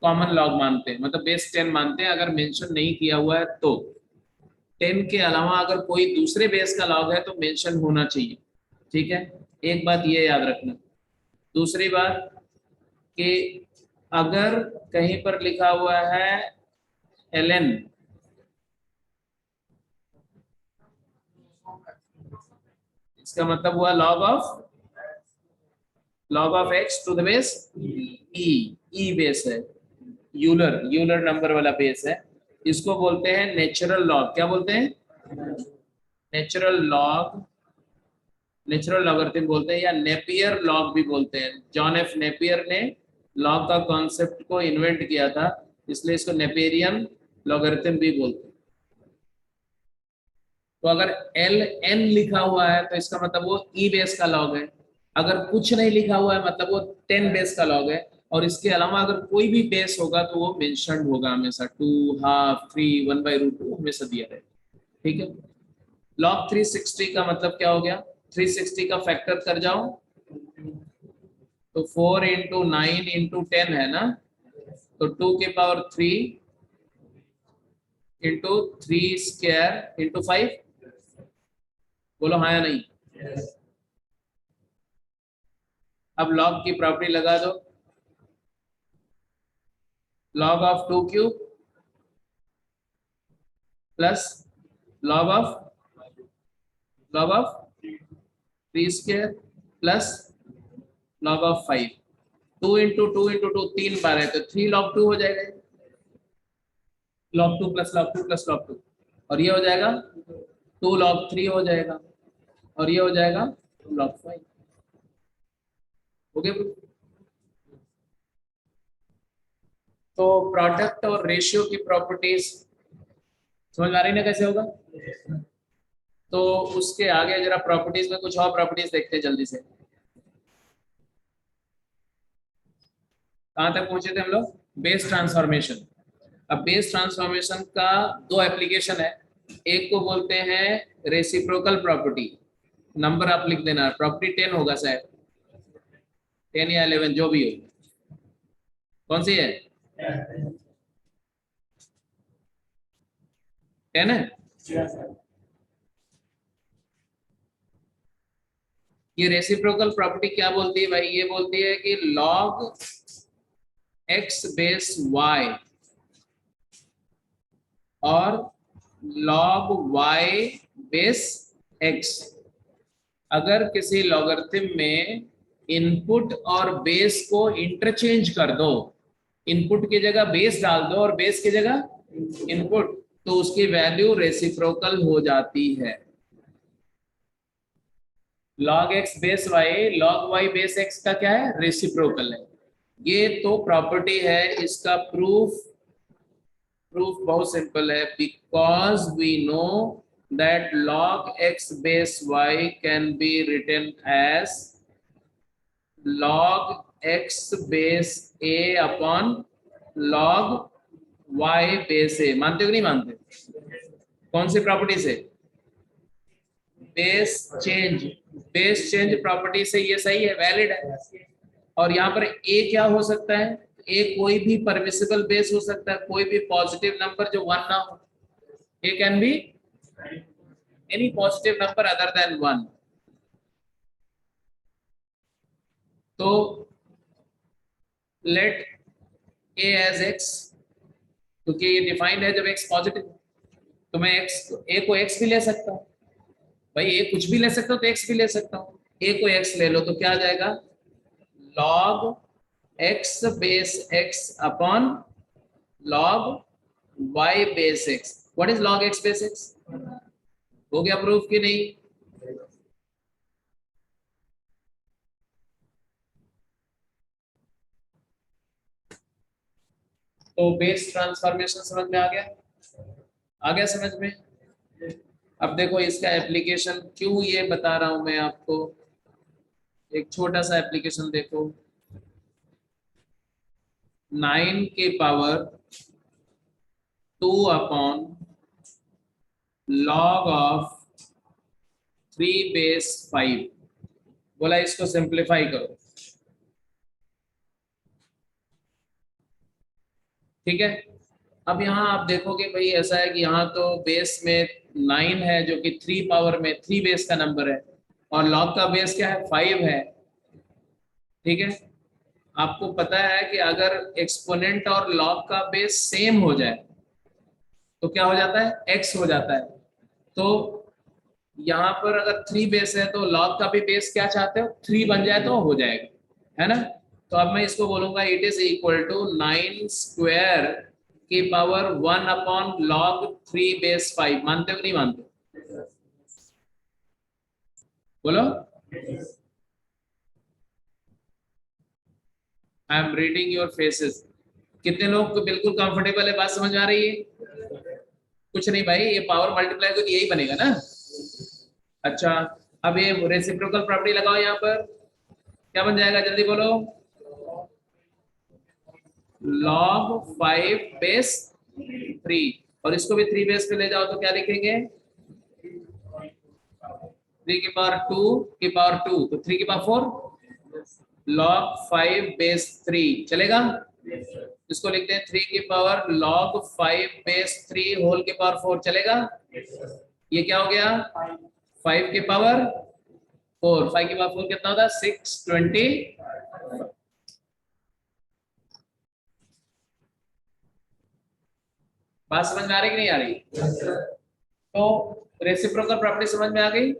कॉमन लॉग मानते हैं, मतलब बेस 10 मानते हैं, अगर मेंशन नहीं किया हुआ है तो। 10 के अलावा अगर कोई दूसरे बेस का लॉग है तो मेंशन होना चाहिए। ठीक है, एक बात ये याद रखना। दूसरी बात कि अगर कहीं पर लिखा हुआ है ln, इसका मतलब हुआ log of x to the base e base है, यूलर यूलर नंबर वाला बेस है। इसको बोलते हैं नेचुरल लॉग, क्या बोलते हैं? नेचुरल लॉग, नेचुरल लॉगरिथम बोलते हैं, या नेपियर लॉग भी बोलते हैं। जॉन एफ नेपियर ने लॉग का कॉन्सेप्ट को इन्वेंट किया था, इसलिए इसको नेपेरियन लॉगरिथम भी बोलते हैं। तो अगर एल एन लिखा हुआ है तो इसका मतलब वो ई बेस का लॉग है, अगर कुछ नहीं लिखा हुआ है मतलब वो 10 बेस का लॉग है, और इसके अलावा अगर कोई भी बेस होगा तो वो मेंशन्ड होगा हमेशा, 2 हाफ 3 1/√2 हमेशा दिया रहेगा। ठीक है, log 360 का मतलब क्या हो गया? 360 का फैक्टर कर जाओ तो 4 इंटू 9 इंटू 10 है ना, तो 2 के पावर 3 इंटू 3 स्क्वायर इंटू 5, बोलो हाँ या नहीं? अब log की प्रॉपर्टी लगा दो, log of 2 cube plus log of 3 square plus log of 5, 2 into 2 into 2 3 बार है तो 3 log 2 हो जाएगा, log 2 plus log 2 plus log 2। और ये हो जाएगा 2 log 3 हो जाएगा, और ये हो जाएगा 2 log 5। हो गया। तो प्रोडक्ट और रेशियो की प्रॉपर्टीज समझ में आ रही ना कैसे होगा। तो उसके आगे जरा प्रॉपर्टीज में कुछ और प्रॉपर्टीज देखते हैं जल्दी से। कहां तक पहुंचे थे हम लोग? Base transformation. अब बेस ट्रांसफॉर्मेशन का दो एप्लीकेशन है। एक को बोलते हैं रेसिप्रोकल प्रॉपर्टी, नंबर आप लिख देना, प्रॉपर्टी 10 होगा शायद, 10 या 11 जो भी हो। कौन सी है? 10 है। ये रेसिप्रोकल प्रॉपर्टी क्या बोलती है भाई? ये बोलती है कि log x बेस y और log y बेस x, अगर किसी लॉगरिथम में इनपुट और बेस को इंटरचेंज कर दो, इनपुट की जगह बेस डाल दो और बेस की जगह इनपुट, तो उसकी वैल्यू रेसिप्रोकल हो जाती है। log x base y log y base x का क्या है? रेसिप्रोकल है। ये तो प्रॉपर्टी है। इसका प्रूफ बहुत सिंपल है, because we know that log x base y can be written as log x base a upon log y base a। मानते हो कि नहीं मानते? कौन सी प्रॉपर्टी से? बेस चेंज प्रॉपर्टी से ये सही है, वैलिड है। और यहाँ पर a क्या हो सकता है? a कोई भी परमिसिबल बेस हो सकता है, कोई भी पॉजिटिव नंबर जो 1 ना हो। a can be any positive number other than 1। तो लेट a एज x, क्योंकि ये डिफाइंड है जब x पॉजिटिव, तो मैं a को x भी ले सकता हूँ भाई, a कुछ भी ले सकता हूँ तो x भी ले सकता हूँ। a को x ले लो तो क्या आ जाएगा? log x base x upon log y base x। What is log x base x? हो गया प्रूफ कि नहीं? तो बेस ट्रांसफॉर्मेशन समझ में आ गया? आ गया समझ में? अब देखो इसका एप्लीकेशन क्यों ये बता रहा हूं मैं आपको। एक छोटा सा एप्लीकेशन देखो, 9 के power 2 upon log of 3 base 5। बोला इसको सिंप्लीफाई करो, ठीक है। अब यहाँ आप देखोगे भाई ऐसा है कि यहाँ तो बेस में 9 है जो कि 3 पावर में 3 बेस का नंबर है, और log का बेस क्या है? 5 है, ठीक है। आपको पता है कि अगर एक्सपोनेंट और log का बेस सेम हो जाए तो क्या हो जाता है? x हो जाता है। तो यहाँ पर अगर 3 बेस है तो log का भी बेस क्या चाहते हो? 3 बन जाए तो हो जाएगा, है ना। तो अब मैं इसको बोलूंगा it is equal to 9 square की पावर 1 अपॉन log 3 बेस 5। मानते हो कि नहीं मानते? बोलो। I am reading your faces. कितने लोग को बिल्कुल कंफर्टेबल है? बात समझ आ रही है? कुछ नहीं भाई, ये पावर मल्टीप्लाई तो यही बनेगा ना। अच्छा, अब ये रेसिप्रोकल प्रॉपर्टी लगाओ यहाँ पर, क्या बन जाएगा जल्दी बोलो? log 5 बेस 3, और इसको भी 3 बेस पे ले जाओ तो क्या लिखेंगे? 3 की पावर 2 की पावर 2, तो 3 की पावर 4 log 5 बेस 3 चलेगा। इसको लिखते हैं 3 की पावर log 5 बेस 3 होल की पावर 4 चलेगा। ये क्या हो गया? 5 की पावर 4, 5 की पावर 4 कितना होता है? 620। बात समझ में आ रही कि नहीं आ रही? तो रेसिप्रोकल प्रॉपर्टी समझ में आ गई,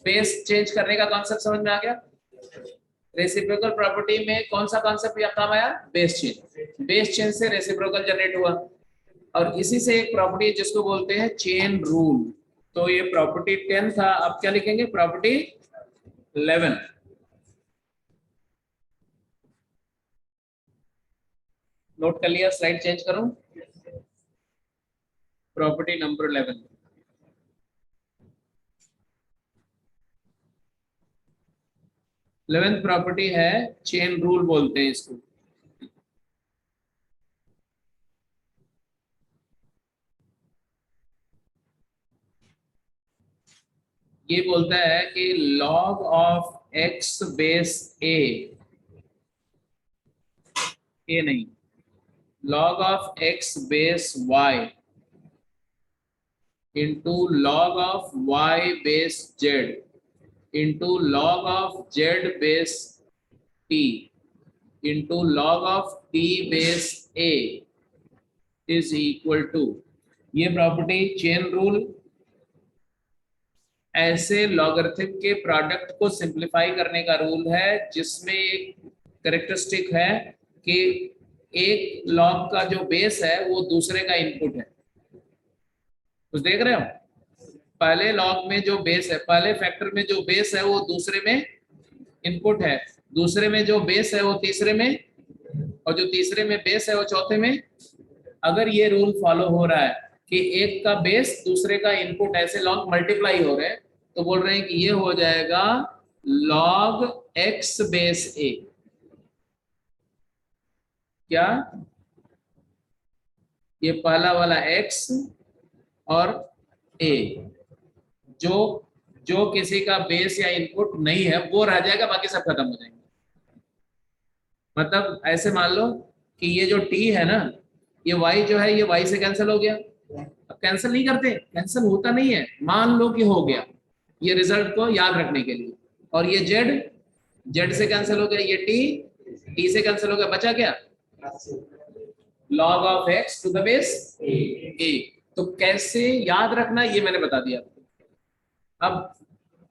बेस चेंज करने का कॉन्सेप्ट समझ में आ गया। रेसिप्रोकल प्रॉपर्टी में कौन सा कॉन्सेप्ट काम आया? Base change. बेस चेंज से रेसिप्रोकल जनरेट हुआ। और इसी से एक प्रॉपर्टी जिसको बोलते हैं चेन रूल। तो ये प्रॉपर्टी 10 था, अब क्या लिखेंगे, प्रॉपर्टी 11। नोट कर लिया, स्लाइड चेंज करूं, प्रॉपर्टी नंबर 11। 11th प्रॉपर्टी है चेन रूल बोलते हैं इसको। ये बोलता है कि log of x base a नहीं, log of x base y into log of y base z into log of z base t into log of t base a is equal to, ये property chain rule ऐसे logarithm के product को simplify करने का rule है जिसमें एक characteristic है कि एक लॉग का जो बेस है वो दूसरे का इनपुट है। कुछ देख रहे हो, पहले लॉग में जो बेस है, पहले फैक्टर में जो बेस है वो दूसरे में इनपुट है, दूसरे में जो बेस है वो तीसरे में, और जो तीसरे में बेस है वो चौथे में। अगर ये रूल फॉलो हो रहा है कि एक का बेस दूसरे का इनपुट, ऐसे लॉग मल्टीप्लाई हो रहे हैं, तो बोल रहे हैं कि ये हो जाएगा log x बेस a। क्या, ये पहला वाला x और a, जो जो किसी का बेस या इनपुट नहीं है वो रह जाएगा, बाकी सब खत्म हो जाएंगे। मतलब ऐसे मान लो कि ये जो t है ना, ये y जो है ये y से कैंसिल हो गया। अब कैंसिल नहीं करते, कैंसिल होता नहीं है, मान लो कि हो गया, ये रिजल्ट को याद रखने के लिए। और ये z से कैंसिल हो गया, ये t से कैंसिल हो गया, बचा क्या, log of x to the base a। तो कैसे याद रखना ये मैंने बता दिया। अब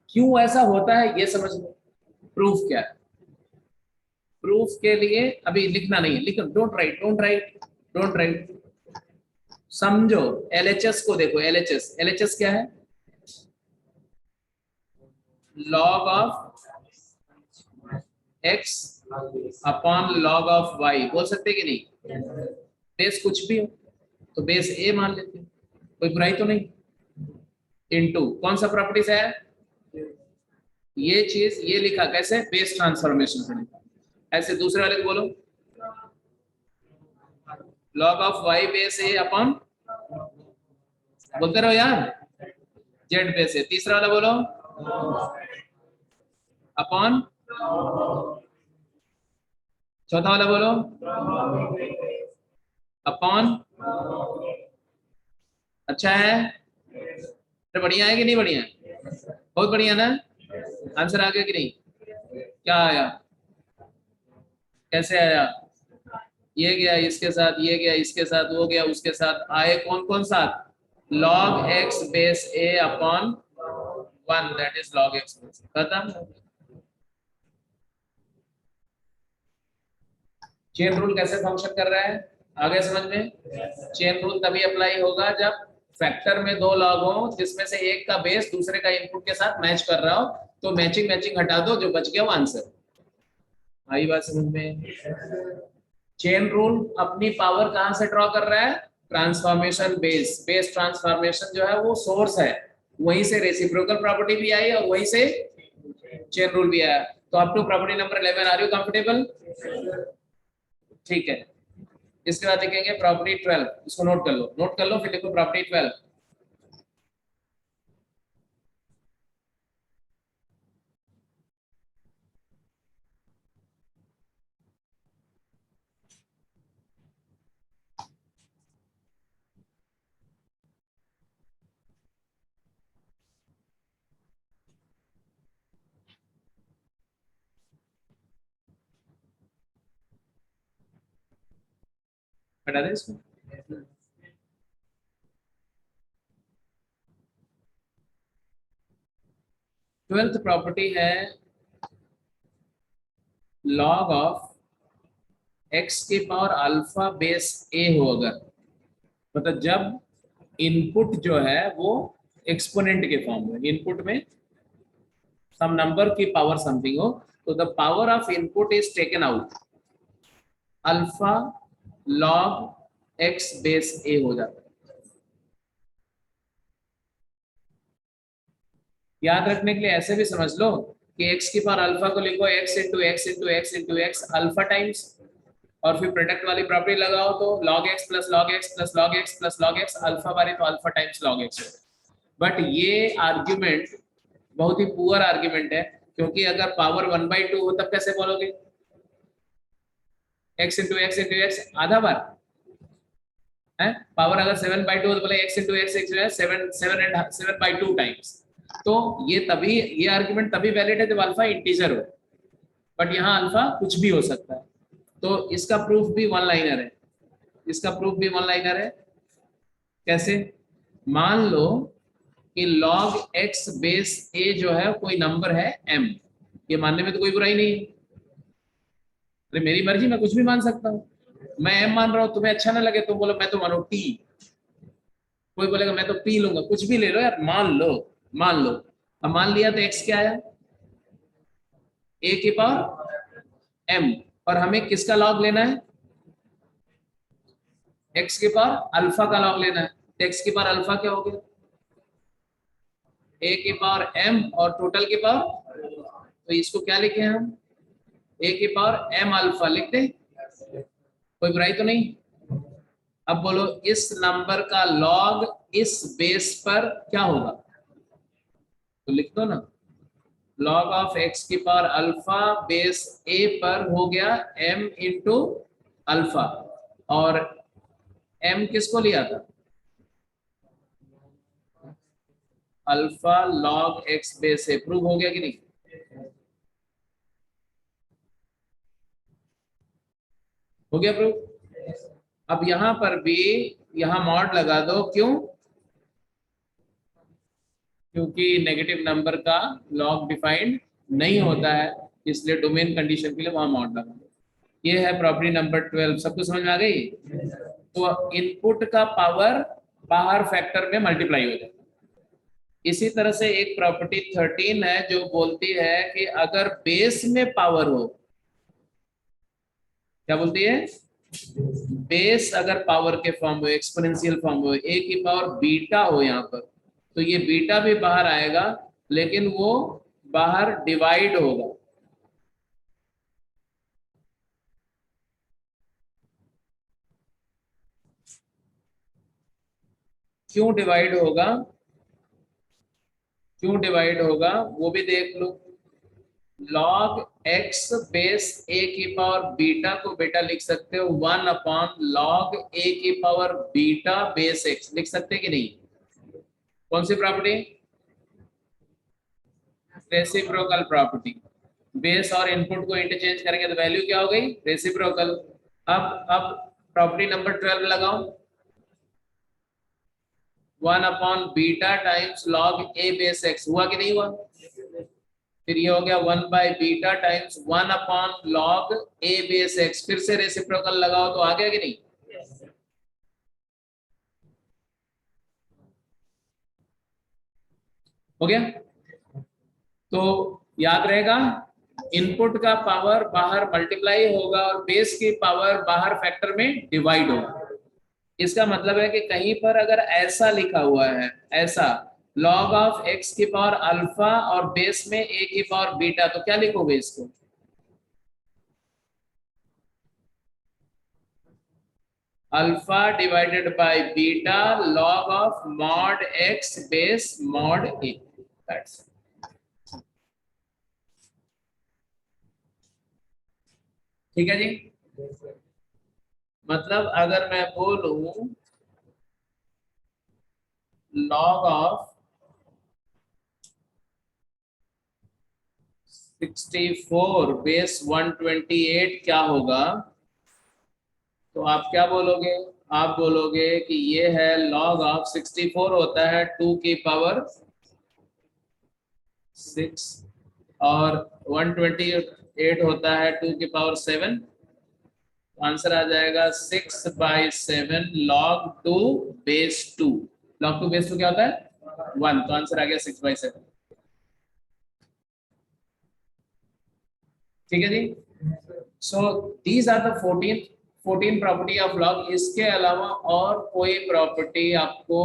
क्यों ऐसा होता है ये समझ लो, प्रूफ क्या है। प्रूफ के लिए अभी लिखना नहीं है, लिखो, don't write, don't write, don't write, समझो। एलएचएस को देखो, एलएचएस क्या है, log of x upon log of y, बोल सकते कि नहीं, बेस कुछ भी हो तो बेस a मान लेते हैं, कोई बुराई तो नहीं। इनटू कौन सा प्रॉपर्टीज है, ये चीज, ये लिखा कैसे, बेस ट्रांसफॉर्मेशन से लिखा। ऐसे दूसरे वाले को बोलो, log of y base a upon, बोलते रहो यार, z बेस a। तीसरा वाला बोलो, अपॉन, चौथा वाला बोलो, अपॉन। अच्छा है, तो बढ़िया है कि नहीं बढ़िया, बहुत बढ़िया ना। आंसर आ गया कि नहीं, क्या आया, कैसे आया, ये गया इसके साथ, ये गया इसके साथ, वो गया उसके साथ, आए कौन कौन साथ, log x base a upon 1, that is log x base, खत्म। चेन रूल कैसे फंक्शन कर रहा है, आ गया समझ में। चेन रूल तभी अप्लाई होगा जब फैक्टर में दो लॉग हो जिसमें से एक का बेस दूसरे का इनपुट के साथ मैच कर रहा हो, तो मैचिंग मैचिंग हटा दो, जो बच गया वो आंसर। आई बात समझ में। चेन रूल अपनी पावर कहां से ड्रॉ कर रहा है, ट्रांसफॉर्मेशन बेस, बेस ट्रांसफॉर्मेशन जो है वो सोर्स है, वहीं से रेसिप्रोकल प्रॉपर्टी भी आई और वहीं से चेन रूल भी आया। तो up to property number 11 are you comfortable, ठीक है। इसके बाद देखेंगे प्रॉपर्टी 12, इसको नोट कर लो, नोट कर लो, फिर देखो प्रॉपर्टी 12। हटा दे इसको। 12th प्रॉपर्टी है log ऑफ x की पावर अल्फा बेस a हो अगर, मतलब जब इनपुट जो है वो एक्सपोनेंट के फॉर्म में, इनपुट में सम नंबर की पावर समथिंग हो, तो the power of input is taken out, alpha log x base a हो जाता है। याद रखने के लिए ऐसे भी समझ लो कि x की पावर अल्फा को लिखो x into x into x into x alpha times, और फिर प्रोडक्ट वाली प्रॉपर्टी लगाओ तो log x plus log x plus log x plus log x alpha बारी तो alpha times log x। But ये आर्ग्यूमेंट बहुत ही पुअर आर्ग्यूमेंट है, क्योंकि अगर पावर 1/2 हो तब कैसे बोलोगे? x इंटू एक्स आधा बार है, पावर अगर 7/2 हो तो बोले x इंटू एक्स 7/2 टाइम्स। तो ये तभी, ये आर्ग्यूमेंट तभी वैलिड है जब अल्फा इंटीजर हो, बट यहाँ अल्फा कुछ भी हो सकता है। तो इसका प्रूफ भी वन लाइनर है, इसका प्रूफ भी वन लाइनर है। कैसे? मान लो कि log x बेस a जो है कोई नंबर है m, ये मानने में तो कोई बुराई नहीं है, अरे मेरी मर्जी, मैं कुछ भी मान सकता हूँ। मैं m मान रहा हूँ, तुम्हें अच्छा ना लगे तुम बोलो मैं तो मानो t, कोई बोलेगा मैं तो p लूंगा, कुछ भी ले लो यार, मान लो, मान लो। अब मान लिया तो x क्या आया? a की पावर m, और हमें किसका लॉग लेना है? x की पावर अल्फा का लॉग लेना है। तो x की पावर अल्फा क्या हो गया? a की पावर m और टोटल की पावर, तो इसको क्या लिखे हम? a की पावर m अल्फा लिख दे, कोई बुराई तो नहीं। अब बोलो इस नंबर का लॉग इस बेस पर क्या होगा? तो लिख दो ना, log ऑफ x की पावर अल्फा बेस a पर हो गया m इंटू अल्फा, और m किसको लिया था? Alpha log x base a। Prove हो गया कि नहीं? हो गया प्रूव। अब यहां पर भी यहां मॉड लगा दो, क्यों? क्योंकि नेगेटिव नंबर का लॉग डिफाइंड नहीं होता है, इसलिए डोमेन कंडीशन के लिए वहां मॉड लगा दो। ये है प्रॉपर्टी नंबर 12। सबको समझ में आ गई? तो इनपुट का पावर बाहर फैक्टर में मल्टीप्लाई हो जाता है। इसी तरह से एक प्रॉपर्टी 13 है जो बोलती है कि अगर बेस में पावर हो, क्या बोलती है? बेस अगर पावर के फॉर्म हो, एक्सपोनेंशियल फॉर्म हो, ए की पावर बीटा हो यहाँ पर, तो ये बीटा भी बाहर आएगा, लेकिन वो बाहर डिवाइड होगा। क्यों डिवाइड होगा? क्यों डिवाइड होगा वो भी देख लो। log x बेस a की पावर बीटा को बेटा लिख सकते हो 1/log a की पावर बीटा बेस x, लिख सकते कि नहीं? कौन सी प्रॉपर्टी? Reciprocal property. बेस और इनपुट को इंटरचेंज करेंगे तो वैल्यू क्या हो गई? रेसिप्रोकल। अब प्रॉपर्टी नंबर 12 लगाओ, 1/बीटा times log a base x, हुआ कि नहीं हुआ? फिर ये हो गया 1/बीटा times 1/log a base x, फिर से रेसिप्रोकल लगाओ तो आ गया कि नहीं? हो गया। तो याद रहेगा, इनपुट का पावर बाहर मल्टीप्लाई होगा और बेस की पावर बाहर फैक्टर में डिवाइड होगा। इसका मतलब है कि कहीं पर अगर ऐसा लिखा हुआ है, ऐसा log ऑफ x की पावर अल्फा और बेस में a की पावर बीटा, तो क्या लिखोगे इसको? Alpha divided by beta log of mod x base mod a। That's ठीक है जी। मतलब अगर मैं बोलूं log ऑफ 64 बेस 128 क्या होगा, तो आप क्या बोलोगे? आप बोलोगे कि ये है log ऑफ 64 होता है 2 की पावर 6, और 128 होता है 2 की पावर 7, तो आंसर आ जाएगा 6/7 log2/2। log2/2 क्या होता है 1, तो आंसर आ गया 6/7। ठीक है जी। So these are the 14 property of log. इसके अलावा और कोई प्रॉपर्टी आपको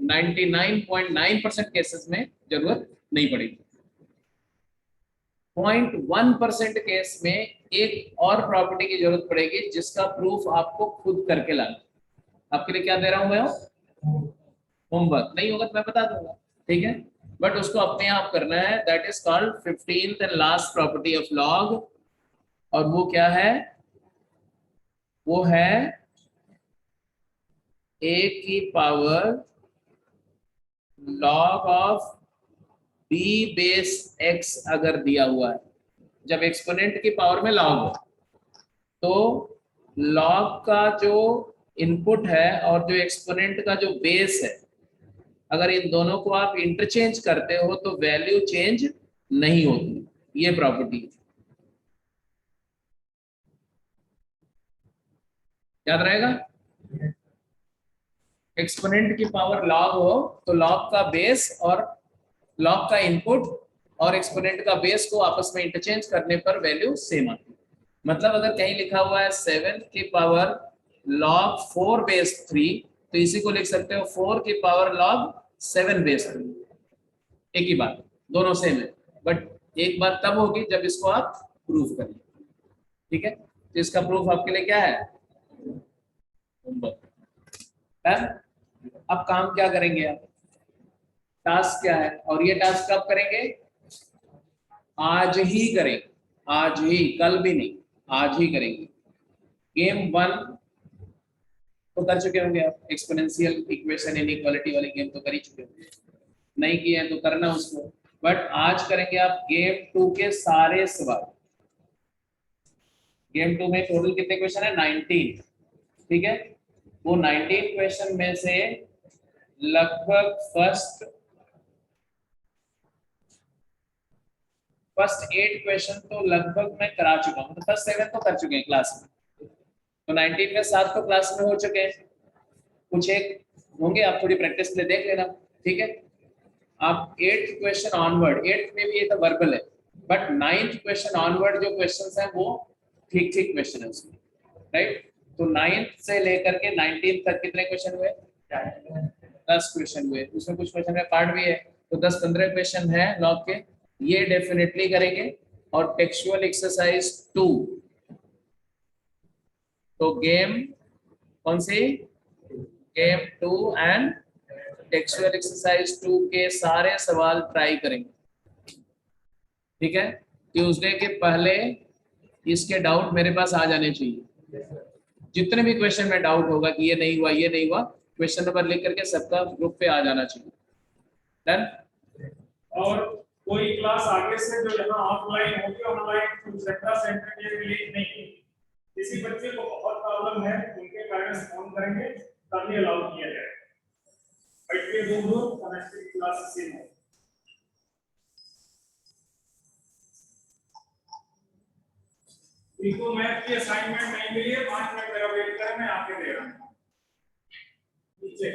99.9% केसेस में जरूरत नहीं पड़ेगी। 0.1% केस में एक और प्रॉपर्टी की जरूरत पड़ेगी जिसका प्रूफ आपको खुद करके लाना। आपके लिए क्या दे रहा हूं मैं, होमवर्क। नहीं होगा तो मैं बता दूंगा, ठीक है, बट उसको अपने आप करना है। That is called 15th and last property of log. और वो क्या है, वो है a की power log of b base x अगर दिया हुआ है। जब एक्सपोनेंट की पावर में लॉग हो तो लॉग का जो इनपुट है और जो एक्सपोनेंट का जो बेस है, अगर इन दोनों को आप इंटरचेंज करते हो तो वैल्यू चेंज नहीं होती। ये प्रॉपर्टी याद रहेगा। एक्सपोनेंट की पावर लॉग हो तो लॉग का बेस और लॉग का इनपुट और एक्सपोनेंट का बेस को आपस में इंटरचेंज करने पर वैल्यू सेम आती है। मतलब अगर कहीं लिखा हुआ है 7 की पावर log 4/3, तो इसी को लिख सकते हो 4 की पावर log 7/3। एक ही बात, दोनों सेम है, बट एक बात तब होगी जब इसको आप प्रूफ करें। ठीक है, तो इसका प्रूफ आपके लिए क्या है, होमवर्क। अब काम क्या करेंगे आप, टास्क क्या है, और ये टास्क कब करेंगे, आज ही करेंगे, आज ही, कल भी नहीं, आज ही करेंगे। गेम 1 तो कर चुके होंगे आप, एक्सपोनेंशियल इक्वेशन इनइक्वालिटी वाली गेम तो कर ही चुके होंगे। नहीं किए हैं तो करना उसको, बट आज करेंगे आप गेम 2 के सारे सवाल। गेम 2 में टोटल कितने क्वेश्चन है, 19। ठीक है, वो 19 क्वेश्चन में से लगभग फर्स्ट 8 क्वेश्चन तो लगभग मैं करा चुका हूँ, मतलब फर्स्ट 7 तो कर चुके हैं क्लास में, तो 19 में 7 तो क्लास में हो चुके हैं, कुछ एक होंगे, आप थोड़ी प्रैक्टिस ले देख लेना। ठीक है, आप 8th क्वेश्चन ऑनवर्ड, 8th में भी ये तो वर्बल है, बट 9th क्वेश्चन ऑनवर्ड जो क्वेश्चंस हैं वो ठीक ठीक क्वेश्चन है उसमें, राइट। तो 9th से लेकर के 19 तक कितने क्वेश्चन हुए, 10 क्वेश्चन हुए, उसमें कुछ क्वेश्चन में पार्ट भी है, तो 10-15 क्वेश्चन है लॉग के, ये डेफिनेटली करेंगे। और टेक्सचुअल एक्सरसाइज 2, तो गेम कौन सी, गेम 2 एंड टेक्सचुअल एक्सरसाइज 2 के सारे सवाल ट्राई करेंगे। ठीक है, ट्यूसडे के पहले इसके डाउट मेरे पास आ जाने चाहिए। जितने भी क्वेश्चन में डाउट होगा कि ये नहीं हुआ, ये नहीं हुआ, क्वेश्चन नंबर लिख करके सबका ग्रुप पे आ जाना चाहिए। डन। और कोई क्लास आगे से जो यहाँ ऑफलाइन होगी, ऑनलाइन सेंटर के लिए नहीं, किसी बच्चे को बहुत प्रॉब्लम है, उनके पेरेंट्स फोन करेंगे तभी अलाउ किया जाएगा। बट ये दूर कनेक्टेड क्लासेस से है। इनको मैथ की असाइनमेंट नहीं मिली है, 5 मिनट मेरा वेट करें, मैं आके दे रहा हूँ। नीचे